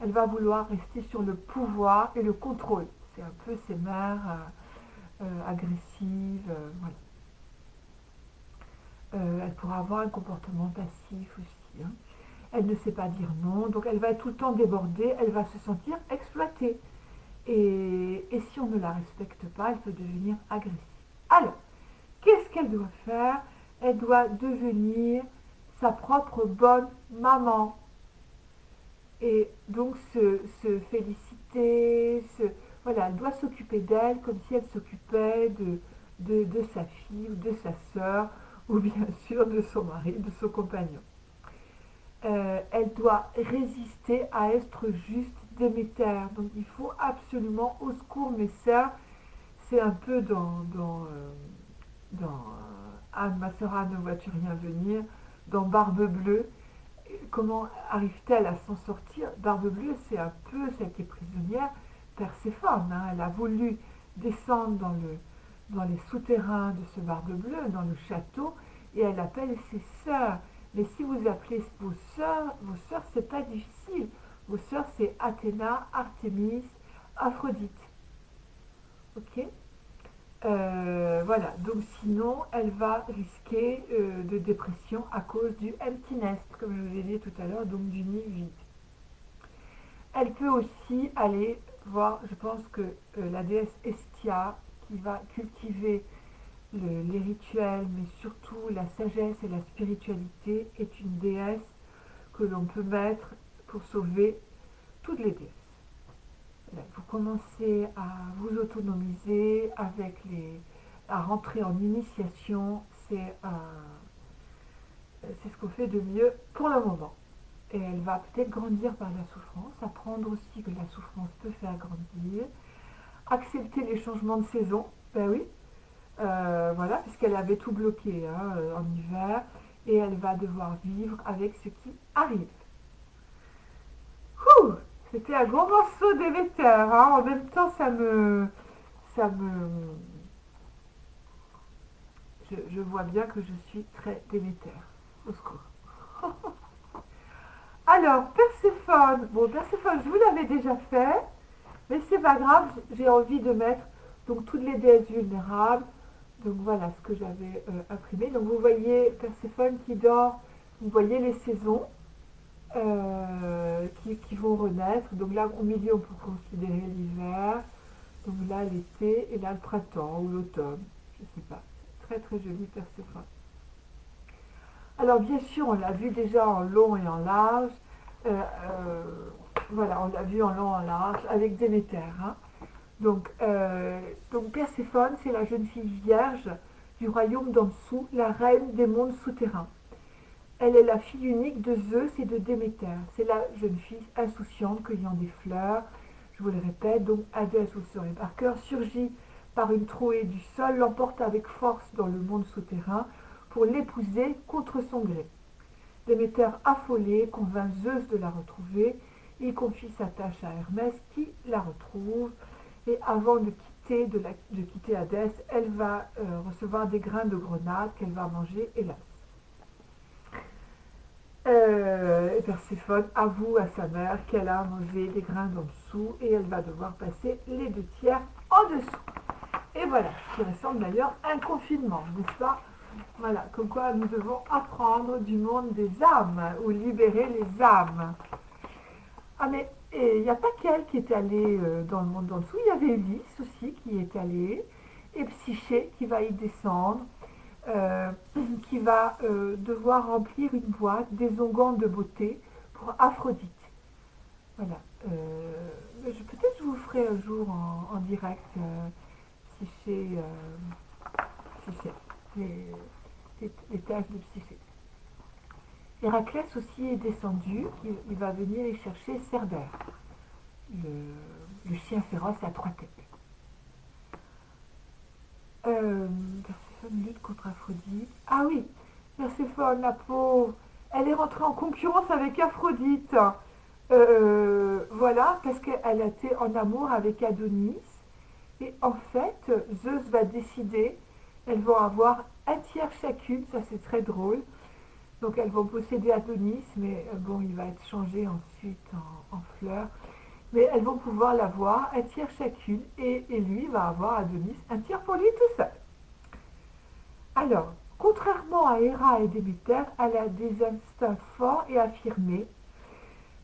elle va vouloir rester sur le pouvoir et le contrôle. C'est un peu ces mères agressives, voilà. Elle pourra avoir un comportement passif aussi. Hein. Elle ne sait pas dire non, donc elle va être tout le temps débordée, elle va se sentir exploitée. Et si on ne la respecte pas, elle peut devenir agressive. Alors, qu'est-ce qu'elle doit faire? Elle doit devenir sa propre bonne maman. Et donc se féliciter, voilà, elle doit s'occuper d'elle comme si elle s'occupait de sa fille ou de sa sœur, ou bien sûr de son mari, de son compagnon. Elle doit résister à être juste Déméter. Donc il faut absolument, au secours mes sœurs, c'est un peu dans Anne, ma sœur Anne, ne vois-tu rien venir? Dans Barbe Bleue, comment arrive-t-elle à s'en sortir? Barbe Bleue, c'est un peu celle qui est prisonnière, Perséphone, hein. Elle a voulu descendre dans les souterrains de ce Barbe Bleue, dans le château, et elle appelle ses sœurs. Mais si vous appelez vos sœurs, c'est pas difficile. Vos sœurs, c'est Athéna, Artémis, Aphrodite. Ok. Voilà, donc sinon elle va risquer de dépression à cause du empty nest, comme je vous ai dit tout à l'heure, donc du nid vide. Elle peut aussi aller voir, je pense que la déesse Hestia, qui va cultiver les rituels, mais surtout la sagesse et la spiritualité, est une déesse que l'on peut mettre pour sauver toutes les déesses. Voilà, vous commencez à vous autonomiser à rentrer en initiation, c'est ce qu'on fait de mieux pour le moment. Et elle va peut-être grandir par la souffrance, apprendre aussi que la souffrance peut faire grandir, accepter les changements de saison, ben oui, voilà, puisqu'elle avait tout bloqué hein, en hiver, et elle va devoir vivre avec ce qui arrive. Ouh, c'était un gros morceau d'émetteur, hein. En même temps, ça me, je vois bien que je suis très déméter. Au secours. Alors, Perséphone. Bon, Perséphone, je vous l'avais déjà fait, mais c'est pas grave, j'ai envie de mettre donc toutes les déesses vulnérables. Donc voilà ce que j'avais imprimé. Donc vous voyez Perséphone qui dort, vous voyez les saisons qui vont renaître. Donc là, au milieu, on peut considérer l'hiver. Donc là, l'été, et là, le printemps ou l'automne. Je ne sais pas. Très très joli Perséphone. Alors bien sûr, on l'a vu déjà en long et en large. Euh, euh, voilà, on l'a vu en long et en large avec Déméter. Hein. Donc Perséphone, c'est la jeune fille vierge du royaume d'en dessous, la reine des mondes souterrains. Elle est la fille unique de Zeus et de Déméter. C'est la jeune fille insouciante cueillant des fleurs. Je vous le répète, donc Hadès, vous le saurez par cœur, surgit par une trouée du sol, l'emporte avec force dans le monde souterrain pour l'épouser contre son gré. Déméter, affolé, convainc Zeus de la retrouver. Il confie sa tâche à Hermès qui la retrouve. Et avant de quitter Hadès, elle va recevoir des grains de grenade qu'elle va manger, hélas. Et Perséphone avoue à sa mère qu'elle a mangé des grains en dessous et elle va devoir passer les 2 tiers en dessous. Et voilà, ce qui ressemble d'ailleurs à un confinement, n'est-ce pas? Voilà, comme quoi nous devons apprendre du monde des âmes ou libérer les âmes. Ah mais il n'y a pas qu'elle qui est allée dans le monde d'en dessous, il y avait Ulysse aussi qui est allé, et Psyché qui va y descendre, euh, qui va devoir remplir une boîte des onguents de beauté pour Aphrodite. Voilà. Peut-être je vous ferai un jour en direct Psyché, Psyché, les tâches de Psyché. Héraclès aussi est descendu, il va venir y chercher Cerbère, le chien féroce à 3 têtes. Perséphone lutte contre Aphrodite. Ah oui, Perséphone, la pauvre, elle est rentrée en concurrence avec Aphrodite. Voilà, parce qu'elle était en amour avec Adonis. Et en fait, Zeus va décider, elles vont avoir un tiers chacune, ça c'est très drôle. Donc elles vont posséder Adonis, mais bon, il va être changé ensuite en fleur. Mais elles vont pouvoir l'avoir un tiers chacune, et lui va avoir Adonis un tiers pour lui tout seul. Alors, contrairement à Héra et Déméter, elle a des instincts forts et affirmés.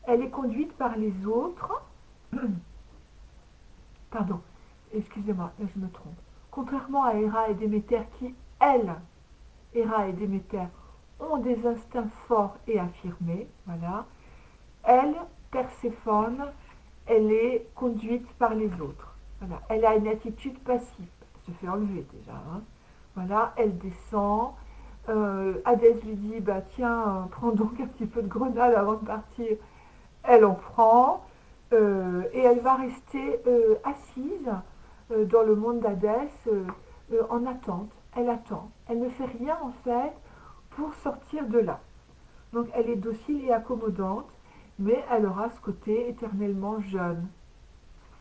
Elle est conduite par les autres. Pardon, excusez-moi, je me trompe. Contrairement à Héra et Déméter qui, elles, Héra et Déméter, ont des instincts forts et affirmés, voilà. Elle, Perséphone, elle est conduite par les autres. Voilà. Elle a une attitude passive. Elle se fait enlever déjà. Hein. Voilà, elle descend. Hadès lui dit, bah tiens, prends donc un petit peu de grenade avant de partir. Elle en prend. Et elle va rester assise dans le monde d'Hadès en attente. elle attend. Elle ne fait rien en fait pour sortir de là. Donc elle est docile et accommodante, mais elle aura ce côté éternellement jeune.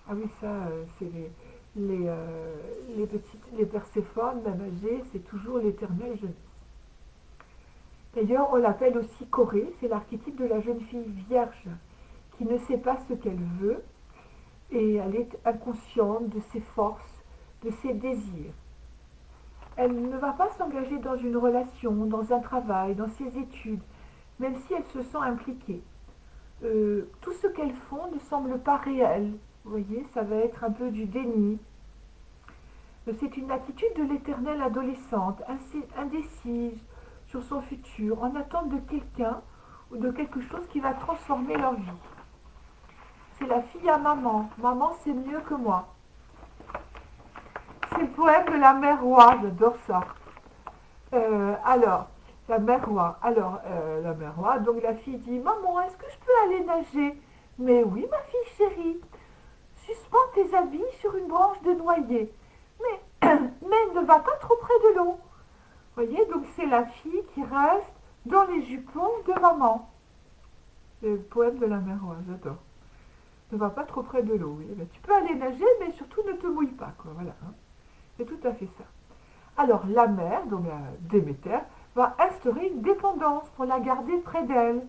Ah oui, ça, c'est les petites, les Perséphones, même âgées, c'est toujours l'éternelle jeunesse. D'ailleurs, on l'appelle aussi Corée, c'est l'archétype de la jeune fille vierge qui ne sait pas ce qu'elle veut et elle est inconsciente de ses forces, de ses désirs. Elle ne va pas s'engager dans une relation, dans un travail, dans ses études, même si elle se sent impliquée. Tout ce qu'elles font ne semble pas réel. Vous voyez, ça va être un peu du déni. C'est une attitude de l'éternelle adolescente, indécise sur son futur, en attente de quelqu'un ou de quelque chose qui va transformer leur vie. C'est la fille à maman. Maman, c'est mieux que moi. C'est le poème de la mère roi, j'adore ça. Alors, la mère roi. Alors, la mère roi, donc la fille dit, maman, est-ce que je peux aller nager? Mais oui, ma fille chérie. Suspends tes habits sur une branche de noyer. Mais ne va pas trop près de l'eau. Vous voyez, donc c'est la fille qui reste dans les jupons de maman. C'est le poème de la mère roi, j'adore. Ne va pas trop près de l'eau, oui. Ben, tu peux aller nager, mais surtout ne te mouille pas, quoi. Voilà, hein. C'est tout à fait ça. Alors la mère, donc la Déméter, va instaurer une dépendance pour la garder près d'elle,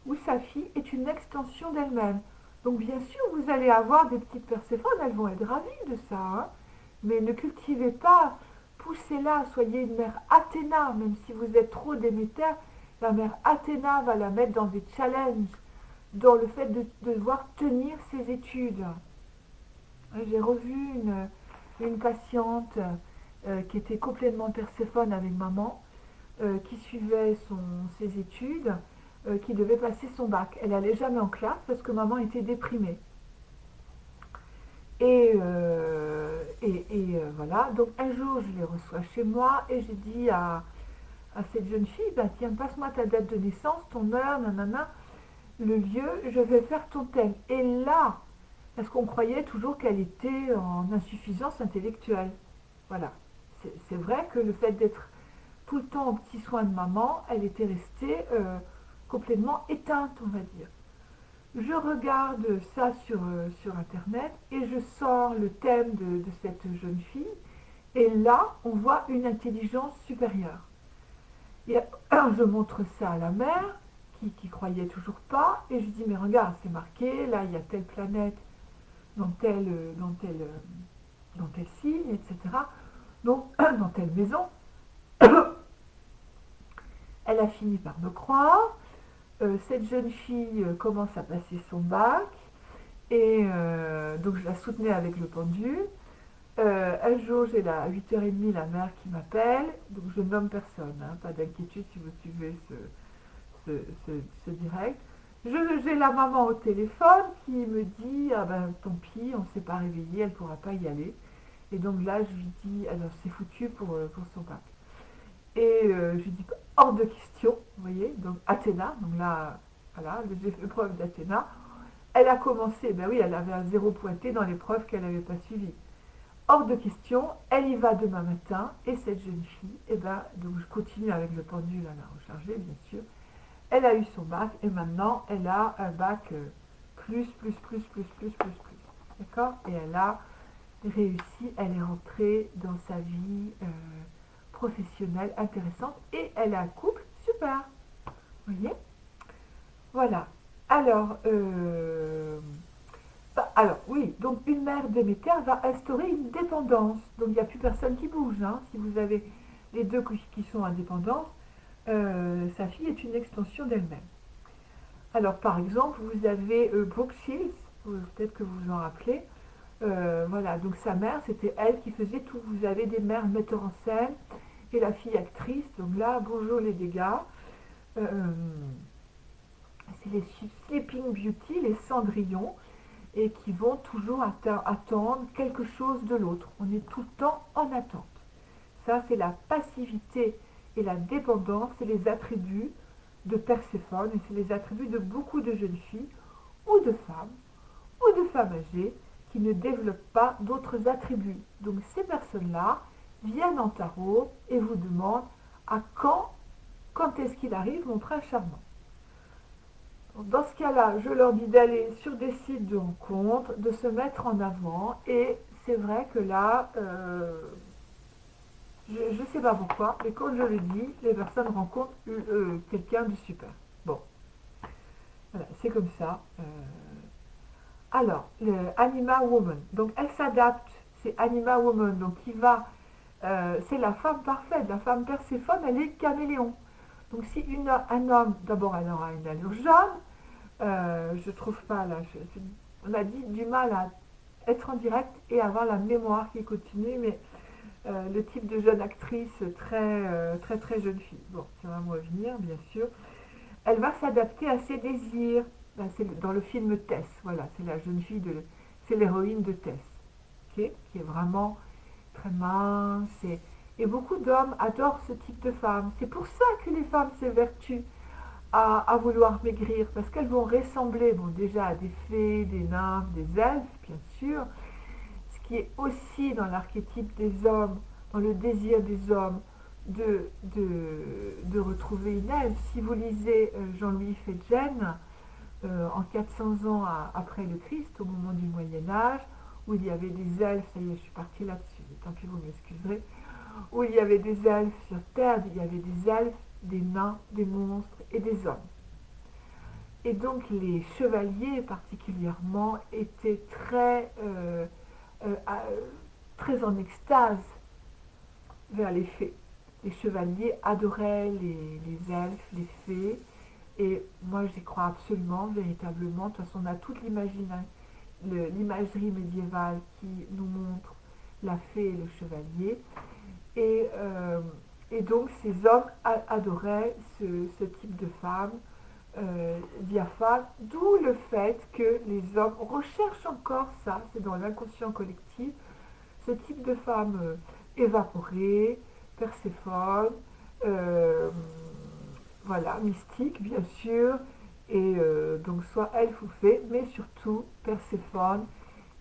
où sa fille est une extension d'elle-même. Donc bien sûr, vous allez avoir des petites Perséphones, elles vont être ravies de ça, hein. Mais ne cultivez pas, poussez-la, soyez une mère Athéna, même si vous êtes trop Déméter, la mère Athéna va la mettre dans des challenges, dans le fait de devoir tenir ses études. J'ai revu une patiente qui était complètement Perséphone avec maman, qui suivait ses études, qui devait passer son bac. Elle n'allait jamais en classe parce que maman était déprimée. Voilà, donc un jour je les reçois chez moi et j'ai dit à cette jeune fille, bah, tiens, passe-moi ta date de naissance, ton heure, nanana, le lieu, je vais faire ton thème. Et là, parce qu'on croyait toujours qu'elle était en insuffisance intellectuelle. Voilà. C'est vrai que le fait d'être tout le temps aux petits soins de maman, elle était restée complètement éteinte, on va dire. Je regarde ça sur Internet et je sors le thème de cette jeune fille. Et là, on voit une intelligence supérieure. Et je montre ça à la mère qui croyait toujours pas. Et je dis, mais regarde, c'est marqué, là, il y a telle planète dans tel signe, etc. Donc, dans telle maison. Elle a fini par me croire. Cette jeune fille commence à passer son bac. Et donc, je la soutenais avec le pendule. Un jour, j'ai à 8h30 la mère qui m'appelle. Donc, je nomme personne. Hein, pas d'inquiétude si vous suivez ce direct. J'ai la maman au téléphone qui me dit ah ben tant pis, on ne s'est pas réveillé, elle ne pourra pas y aller. Et donc là, je lui dis alors c'est foutu pour son bac. Et je lui dis hors de question, vous voyez, donc Athéna, donc là, voilà, j'ai fait preuve d'Athéna. Elle a commencé, ben oui, elle avait un zéro pointé dans l'épreuve qu'elle n'avait pas suivie. Hors de question, elle y va demain matin, et cette jeune fille, et ben, donc je continue avec le pendule à la recharger, bien sûr. Elle a eu son bac, et maintenant, elle a un bac plus. D'accord? Et elle a réussi, elle est rentrée dans sa vie professionnelle intéressante, et elle a un couple super. Vous voyez? Voilà. Alors, oui, donc une mère Déméter va instaurer une dépendance. Donc, il n'y a plus personne qui bouge. Hein. Si vous avez les deux qui sont indépendants, sa fille est une extension d'elle-même. Alors, par exemple, vous avez Brooke Shields, peut-être que vous vous en rappelez. Voilà, donc sa mère, c'était elle qui faisait tout. Vous avez des mères metteurs en scène et la fille actrice. Donc là, bonjour les dégâts. C'est les Sleeping Beauty, les Cendrillon, et qui vont toujours attendre quelque chose de l'autre. On est tout le temps en attente. Ça, c'est la passivité et la dépendance, c'est les attributs de Perséphone, et c'est les attributs de beaucoup de jeunes filles ou de femmes âgées qui ne développent pas d'autres attributs. Donc ces personnes-là, viennent en tarot et vous demandent à quand est-ce qu'il arrive mon prince charmant. Dans ce cas-là, je leur dis d'aller sur des sites de rencontres, de se mettre en avant et c'est vrai que là, je ne sais pas pourquoi, mais quand je le dis, les personnes rencontrent quelqu'un de super. Bon, voilà, c'est comme ça. Alors, le Anima Woman, donc elle s'adapte, c'est Anima Woman, donc c'est la femme parfaite, la femme Perséphone, elle est caméléon. Donc si un homme, d'abord elle aura une allure jaune, je trouve pas là, on a dit du mal à être en direct et avoir la mémoire qui continue, mais le type de jeune actrice très très jeune fille. Bon, ça va me revenir, bien sûr. Elle va s'adapter à ses désirs. Ben, c'est dans le film Tess, voilà, c'est la jeune fille c'est l'héroïne de Tess, okay, qui est vraiment très mince. Et beaucoup d'hommes adorent ce type de femme. C'est pour ça que les femmes s'évertuent à vouloir maigrir, parce qu'elles vont ressembler, bon, déjà à des fées, des nymphes, des elfes, bien sûr, ce qui est aussi dans l'archétype des hommes, dans le désir des hommes de retrouver une elfe. Si vous lisez Jean-Louis Fedjen, en 400 ans après le Christ, au moment du Moyen Âge, où il y avait des elfes, ça y est, je suis partie là-dessus, tant pis, vous m'excuserez, où il y avait des elfes sur Terre, il y avait des elfes, des nains, des monstres et des hommes. Et donc les chevaliers particulièrement étaient euh, très en extase vers les fées. Les chevaliers adoraient les elfes, les fées, et moi j'y crois absolument, véritablement. De toute façon, on a toute l'imagerie médiévale qui nous montre la fée et le chevalier. Et, euh, et donc ces hommes adoraient ce type de femme diaphane, d'où le fait que les hommes recherchent encore ça, c'est dans l'inconscient collectif, ce type de femme évaporée, Perséphone, euh, voilà, mystique bien sûr, et donc soit elfe ou fée, mais surtout Perséphone.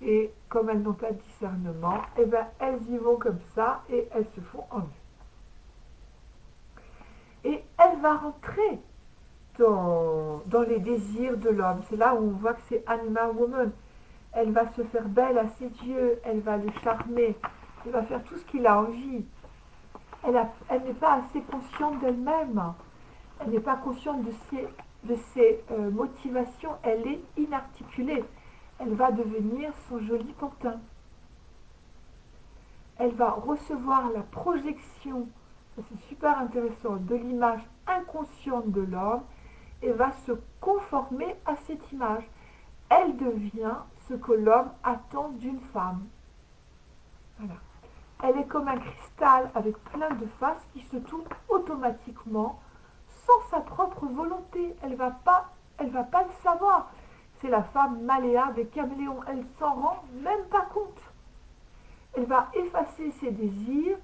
Et comme elles n'ont pas de discernement, et ben elles y vont comme ça et elles se font enlever. Et elle va rentrer dans les désirs de l'homme. C'est là où on voit que c'est Anima Woman. Elle va se faire belle à ses yeux, elle va le charmer, elle va faire tout ce qu'il a envie. Elle n'est pas assez consciente d'elle-même, elle n'est pas consciente de ses motivations, elle est inarticulée. Elle va devenir son joli pantin. Elle va recevoir la projection, ça c'est super intéressant, de l'image inconsciente de l'homme et va se conformer à cette image. Elle devient ce que l'homme attend d'une femme. Voilà. Elle est comme un cristal avec plein de faces qui se tournent automatiquement sans sa propre volonté. Elle va pas le savoir. C'est la femme malléable et caméléon. Elle s'en rend même pas compte. Elle va effacer ses désirs.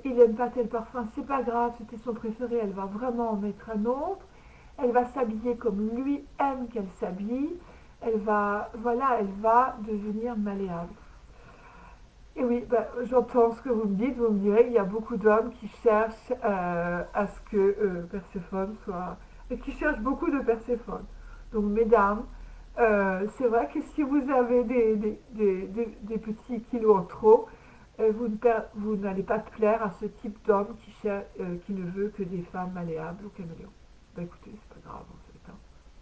Il n'aime pas tel parfum, c'est pas grave, c'était son préféré. Elle va vraiment en mettre un autre. Elle va s'habiller comme lui aime qu'elle s'habille. Elle va devenir malléable. Et oui, bah, j'entends ce que vous me dites. Vous me direz qu'il y a beaucoup d'hommes qui cherchent à ce que Perséphone soit... Et qui cherchent beaucoup de Perséphone. Donc, mesdames, c'est vrai que si vous avez des petits kilos en trop, vous n'allez pas plaire à ce type d'homme qui ne veut que des femmes malléables ou caméléons. Bah écoutez, c'est pas grave en fait. Hein.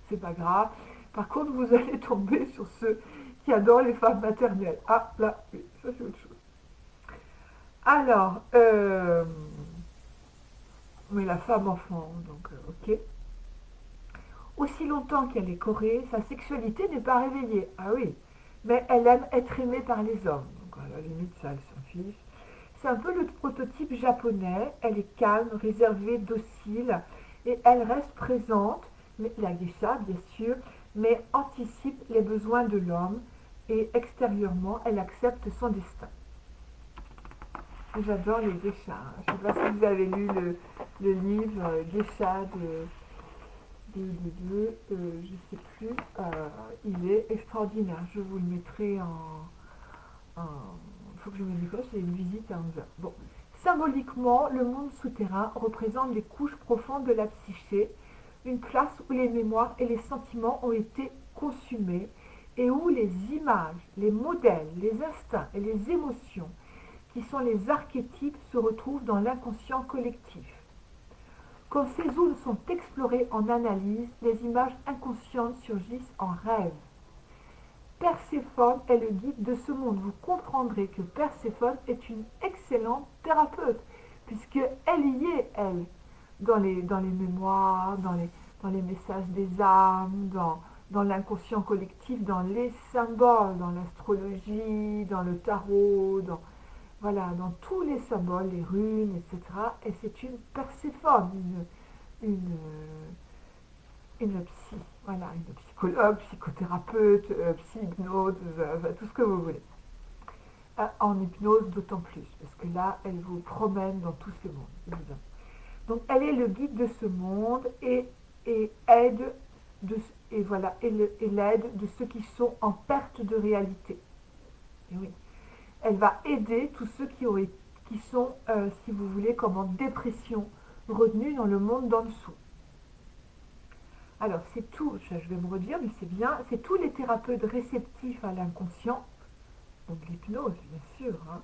C'est pas grave. Par contre, vous allez tomber sur ceux qui adorent les femmes maternelles. Ah, là, oui, ça c'est autre chose. Alors, mais la femme enfant, donc ok. Aussi longtemps qu'elle est corée, sa sexualité n'est pas réveillée. Ah oui, mais elle aime être aimée par les hommes. Donc à la limite, ça, elle s'en fiche. C'est un peu le prototype japonais. Elle est calme, réservée, docile et elle reste présente, mais la geisha bien sûr, mais anticipe les besoins de l'homme et extérieurement, elle accepte son destin. J'adore les geishas. Je ne sais pas si vous avez lu le livre Geisha je ne sais plus. Il est extraordinaire. Je vous le mettrai en faut que je me dépêche, j'ai une visite à 11 heures. Bon. Symboliquement, le monde souterrain représente les couches profondes de la psyché, une place où les mémoires et les sentiments ont été consumés et où les images, les modèles, les instincts et les émotions, qui sont les archétypes, se retrouvent dans l'inconscient collectif. Quand ces zones sont explorées en analyse, les images inconscientes surgissent en rêve. Perséphone est le guide de ce monde. Vous comprendrez que Perséphone est une excellente thérapeute, puisqu'elle y est, elle, dans les mémoires, dans les messages des âmes, dans l'inconscient collectif, dans les symboles, dans l'astrologie, dans le tarot, voilà, dans tous les symboles, les runes, etc. Et c'est une Perséphone, une, une psy, voilà, une psychologue, psychothérapeute, psy-hypnose, tout ce que vous voulez. En hypnose d'autant plus, parce que là, elle vous promène dans tous ces mondes, évidemment. Donc, elle est le guide de ce monde et aide de, et voilà, et l'aide de ceux qui sont en perte de réalité. Et oui, elle va aider tous ceux qui sont, si vous voulez, comme en dépression, retenus dans le monde d'en dessous. Alors, c'est tout, je vais me redire, mais c'est bien, c'est tous les thérapeutes réceptifs à l'inconscient, donc l'hypnose, bien sûr, hein,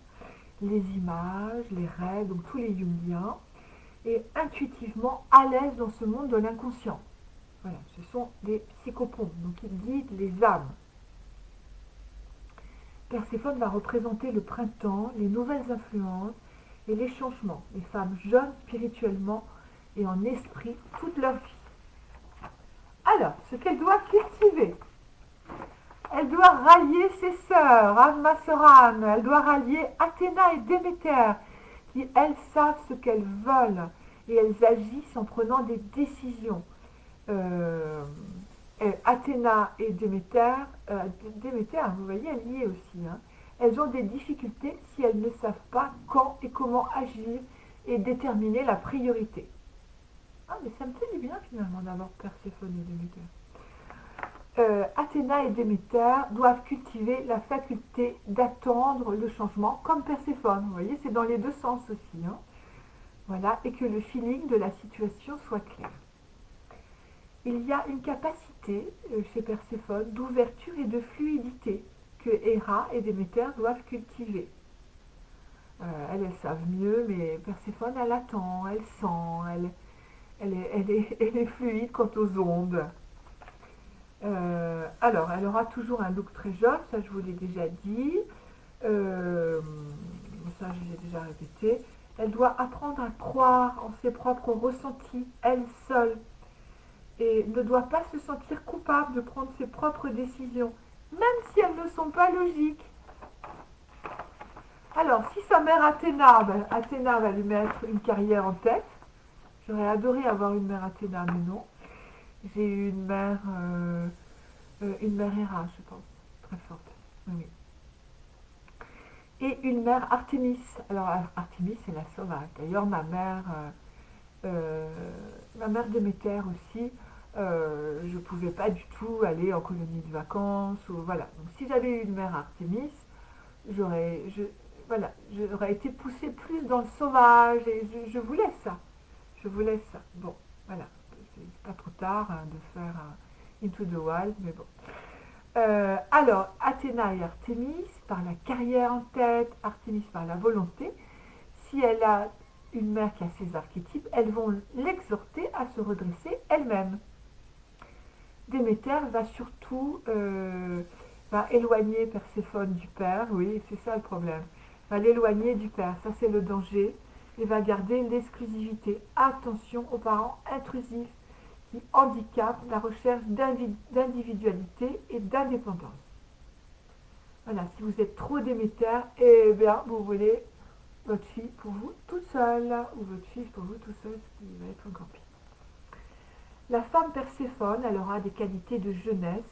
les images, les rêves, donc tous les Jungiens, et intuitivement à l'aise dans ce monde de l'inconscient. Voilà, ce sont des psychopompes, donc ils guident les âmes. Perséphone va représenter le printemps, les nouvelles influences et les changements. Les femmes jeunes spirituellement et en esprit toute leur vie. Alors, ce qu'elle doit cultiver, elle doit rallier ses sœurs, Almasoran, elle doit rallier Athéna et Déméter, qui elles savent ce qu'elles veulent et elles agissent en prenant des décisions. Athéna et Déméter, vous voyez, elle y est aussi. Hein. Elles ont des difficultés si elles ne savent pas quand et comment agir et déterminer la priorité. Ah, mais ça me fait du bien finalement d'avoir Perséphone et Déméter. Athéna et Déméter doivent cultiver la faculté d'attendre le changement, comme Perséphone. Vous voyez, c'est dans les deux sens aussi. Hein. Voilà, et que le feeling de la situation soit clair. Il y a une capacité chez Perséphone d'ouverture et de fluidité que Héra et Déméter doivent cultiver. Elles savent mieux, mais Perséphone, elle attend, elle sent, elle est fluide quant aux ondes. Alors, elle aura toujours un look très jeune, ça je vous l'ai déjà dit. Ça je l'ai déjà répété. Elle doit apprendre à croire en ses propres ressentis, elle seule. Et ne doit pas se sentir coupable de prendre ses propres décisions, même si elles ne sont pas logiques. Alors, si sa mère Athéna, Athéna va lui mettre une carrière en tête. J'aurais adoré avoir une mère Athéna, mais non. J'ai eu une mère Héra, je pense, très forte. Oui. Et une mère Artémis. Alors, Artémis, c'est la sauvage. D'ailleurs, ma mère Déméter aussi, je ne pouvais pas du tout aller en colonie de vacances. Ou, voilà. Donc, si j'avais eu une mère Artémis, j'aurais été poussée plus dans le sauvage et je voulais ça. Je voulais ça. Bon, voilà. C'est pas trop tard hein, de faire Into the Wild, mais bon. Alors, Athéna et Artémis, par la carrière en tête, Artémis par la volonté, si elle a une mère qui a ses archétypes, elles vont l'exhorter à se redresser elle-même. Déméter va surtout va éloigner Perséphone du père, oui, c'est ça le problème. Va l'éloigner du père, ça c'est le danger, et va garder l'exclusivité. Attention aux parents intrusifs qui handicapent la recherche d'individualité et d'indépendance. Voilà, si vous êtes trop Déméter, eh bien, vous voulez votre fille pour vous toute seule, ou votre fils pour vous tout seul, ce qui va être encore pire. La femme Perséphone, elle aura des qualités de jeunesse,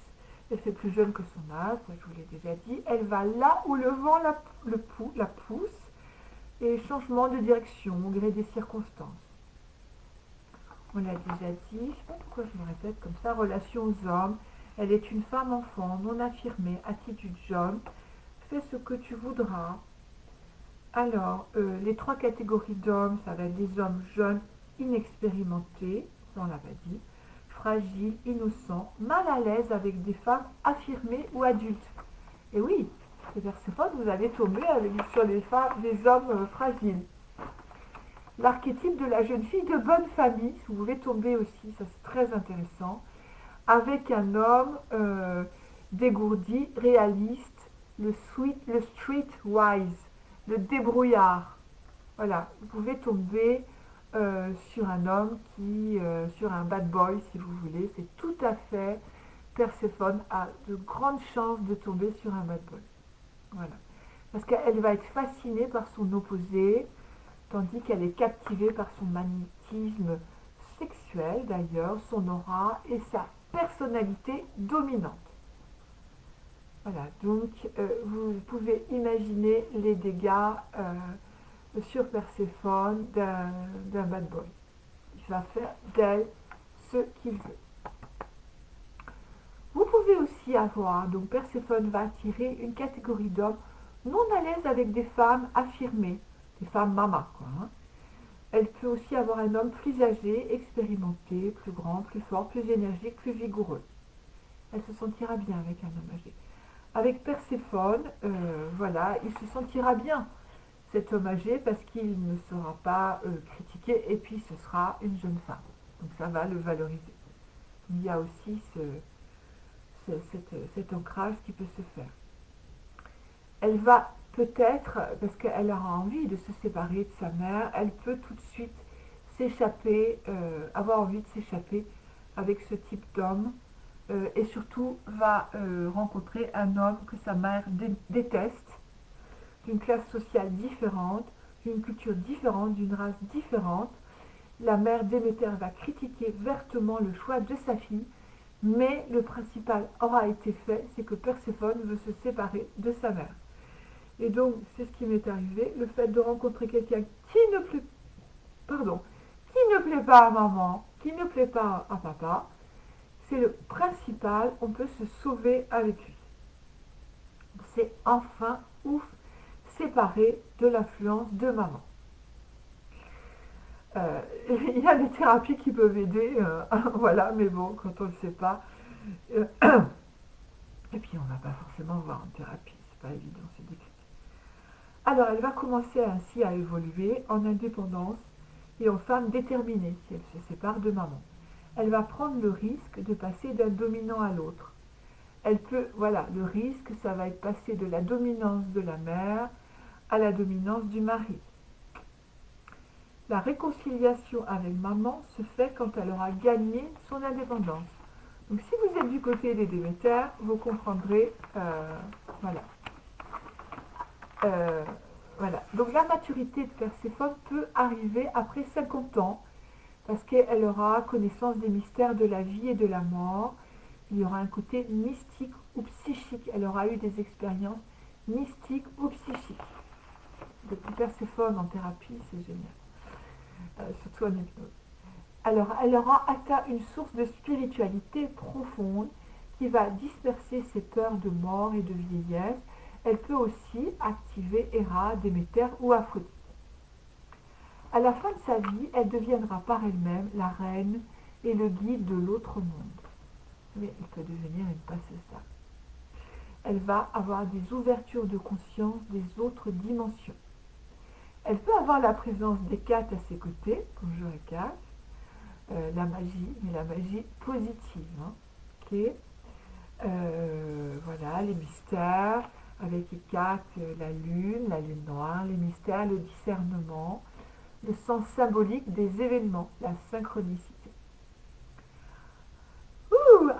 elle fait plus jeune que son âge, ça je vous l'ai déjà dit, elle va là où le vent la pousse, et changement de direction au gré des circonstances. On l'a déjà dit, je ne sais pas pourquoi je me répète comme ça, relation aux hommes, elle est une femme enfant, non affirmée, attitude jaune, fais ce que tu voudras, Alors, les trois catégories d'hommes, ça va être des hommes jeunes, inexpérimentés, ça on l'avait dit, fragiles, innocents, mal à l'aise avec des femmes affirmées ou adultes. Et oui, c'est Perséphone, vous allez tomber sur des femmes, des hommes fragiles. L'archétype de la jeune fille de bonne famille, vous pouvez tomber aussi, ça c'est très intéressant, avec un homme dégourdi, réaliste, le streetwise, le débrouillard. Voilà, vous pouvez tomber sur un homme sur un bad boy si vous voulez, c'est tout à fait, Perséphone a de grandes chances de tomber sur un bad boy. Voilà, parce qu'elle va être fascinée par son opposé, tandis qu'elle est captivée par son magnétisme sexuel d'ailleurs, son aura et sa personnalité dominante. Voilà, donc vous pouvez imaginer les dégâts sur Perséphone d'un bad boy. Il va faire d'elle ce qu'il veut. Vous pouvez aussi avoir, donc Perséphone va attirer une catégorie d'hommes non à l'aise avec des femmes affirmées, des femmes mamas quoi. Hein. Elle peut aussi avoir un homme plus âgé, expérimenté, plus grand, plus fort, plus énergique, plus vigoureux. Elle se sentira bien avec un homme âgé. Avec Perséphone, voilà, il se sentira bien, cet homme âgé, parce qu'il ne sera pas critiqué, et puis ce sera une jeune femme. Donc ça va le valoriser. Il y a aussi cet ancrage qui peut se faire. Elle va peut-être, parce qu'elle aura envie de se séparer de sa mère, elle peut tout de suite s'échapper, avoir envie de s'échapper avec ce type d'homme, et surtout va rencontrer un homme que sa mère déteste, d'une classe sociale différente, d'une culture différente, d'une race différente. La mère Déméter va critiquer vertement le choix de sa fille, mais le principal aura été fait, c'est que Perséphone veut se séparer de sa mère. Et donc, c'est ce qui m'est arrivé, le fait de rencontrer quelqu'un qui ne plaît pas à maman, qui ne plaît pas à papa, c'est le principal, on peut se sauver avec lui. C'est enfin ouf, séparé de l'influence de maman. Il y a des thérapies qui peuvent aider, voilà, mais bon, quand on ne le sait pas. Euh, et puis on ne va pas forcément voir en thérapie, c'est pas évident, c'est difficile. Alors elle va commencer ainsi à évoluer en indépendance et en femme déterminée si elle se sépare de maman. Elle va prendre le risque de passer d'un dominant à l'autre. Elle peut, voilà, le risque, ça va être passer de la dominance de la mère à la dominance du mari. La réconciliation avec maman se fait quand elle aura gagné son indépendance. Donc si vous êtes du côté des Déméter, vous comprendrez, voilà. Euh, voilà. Donc la maturité de Perséphone peut arriver après 50 ans, parce qu'elle aura connaissance des mystères de la vie et de la mort. Il y aura un côté mystique ou psychique. Elle aura eu des expériences mystiques ou psychiques. Depuis Perséphone en thérapie, c'est génial. Surtout en hypnose. Alors, elle aura atteint une source de spiritualité profonde qui va disperser ses peurs de mort et de vieillesse. Elle peut aussi activer Héra, Déméter ou Aphrodite. À la fin de sa vie, elle deviendra par elle-même la reine et le guide de l'autre monde. Mais elle peut devenir une passeuse d'âme. Elle va avoir des ouvertures de conscience des autres dimensions. Elle peut avoir la présence d'Hécate à ses côtés, bonjour Hécate, la magie, mais la magie positive. Hein, okay. Voilà, les mystères, avec Hécate, la lune noire, les mystères, le discernement, le sens symbolique des événements, la synchronicité.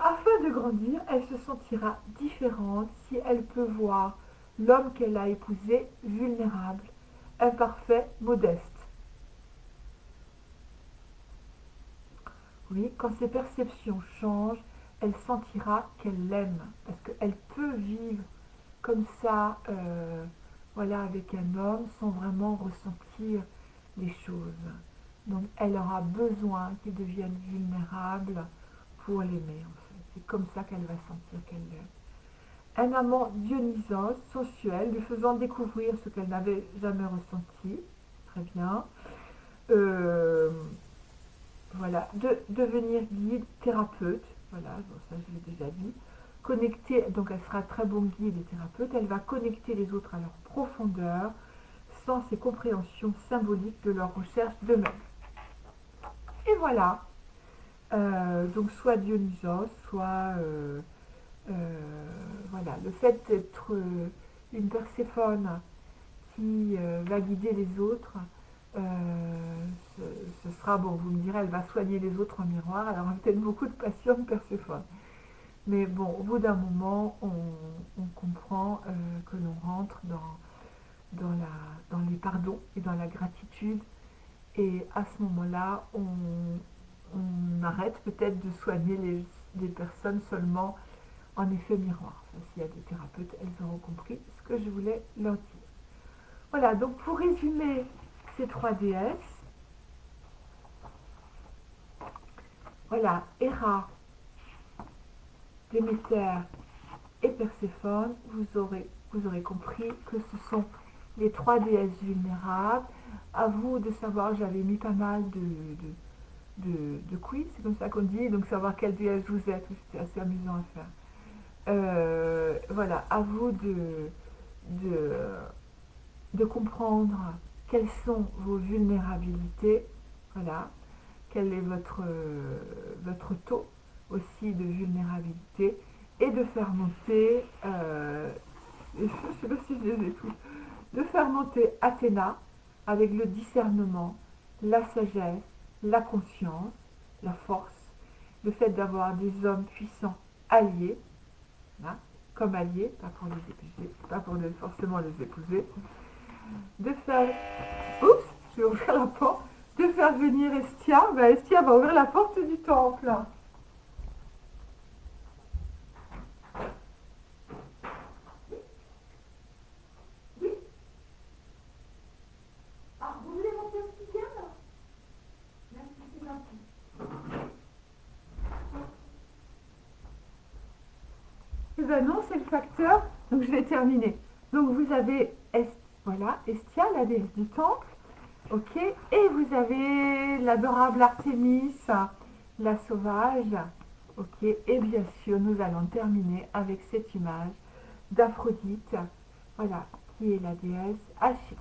Afin de grandir, elle se sentira différente si elle peut voir l'homme qu'elle a épousé vulnérable, imparfait, modeste. Oui, quand ses perceptions changent, elle sentira qu'elle l'aime, parce qu'elle peut vivre comme ça, voilà, avec un homme, sans vraiment ressentir les choses. Donc, elle aura besoin qu'il devienne vulnérable pour l'aimer, en fait. C'est comme ça qu'elle va sentir qu'elle l'aime. un amant Dionysos, sensuel, lui faisant découvrir ce qu'elle n'avait jamais ressenti. Très bien. Euh, voilà, devenir guide, thérapeute. Voilà, bon, ça je l'ai déjà dit. Connecter, donc elle sera très bon guide et thérapeute. Elle va connecter les autres à leur profondeur, sens et compréhension symbolique de leur recherche d'eux-mêmes. Et voilà. Donc soit Dionysos, soit voilà, le fait d'être une Perséphone qui va guider les autres, ce, ce sera, bon, vous me direz, elle va soigner les autres en miroir, elle aura peut-être beaucoup de passion de Perséphone. Mais bon, au bout d'un moment, on comprend que l'on rentre dans les pardons et dans la gratitude. Et à ce moment-là, on arrête peut-être de soigner des personnes seulement en effet miroir. Enfin, s'il y a des thérapeutes, elles auront compris ce que je voulais leur dire. Voilà, donc pour résumer ces trois déesses, voilà, Héra, Déméter et Perséphone, vous aurez compris que ce sont les trois déesses vulnérables. À vous de savoir, j'avais mis pas mal de quiz, c'est comme ça qu'on dit, donc savoir quelle déesse vous êtes, c'était assez amusant à faire. Voilà, à vous de, de comprendre quelles sont vos vulnérabilités, voilà, quel est votre taux aussi de vulnérabilité, et de faire monter, je ne sais pas si je les ai tous, de faire monter Athéna avec le discernement, la sagesse, la conscience, la force, le fait d'avoir des hommes puissants alliés, hein, comme alliés, pas pour les épouser, pas pour forcément les épouser, de faire, oups, je vais ouvrir la porte, de faire venir Estia, ben Estia va ouvrir la porte du temple. Ah, vous voulez monter un petit bien là? Merci, c'est gentil. Eh ben non, c'est le facteur. Donc je vais terminer. Donc vous avez voilà, Estia, la déesse du temple. Ok. Et vous avez l'adorable Artémis, la sauvage. Ok. Et bien sûr, nous allons terminer avec cette image d'Aphrodite. Voilà, qui est la déesse Achille.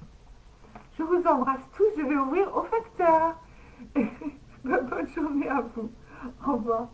Je vous embrasse tous. Je vais ouvrir au facteur. Bonne journée à vous. Au revoir.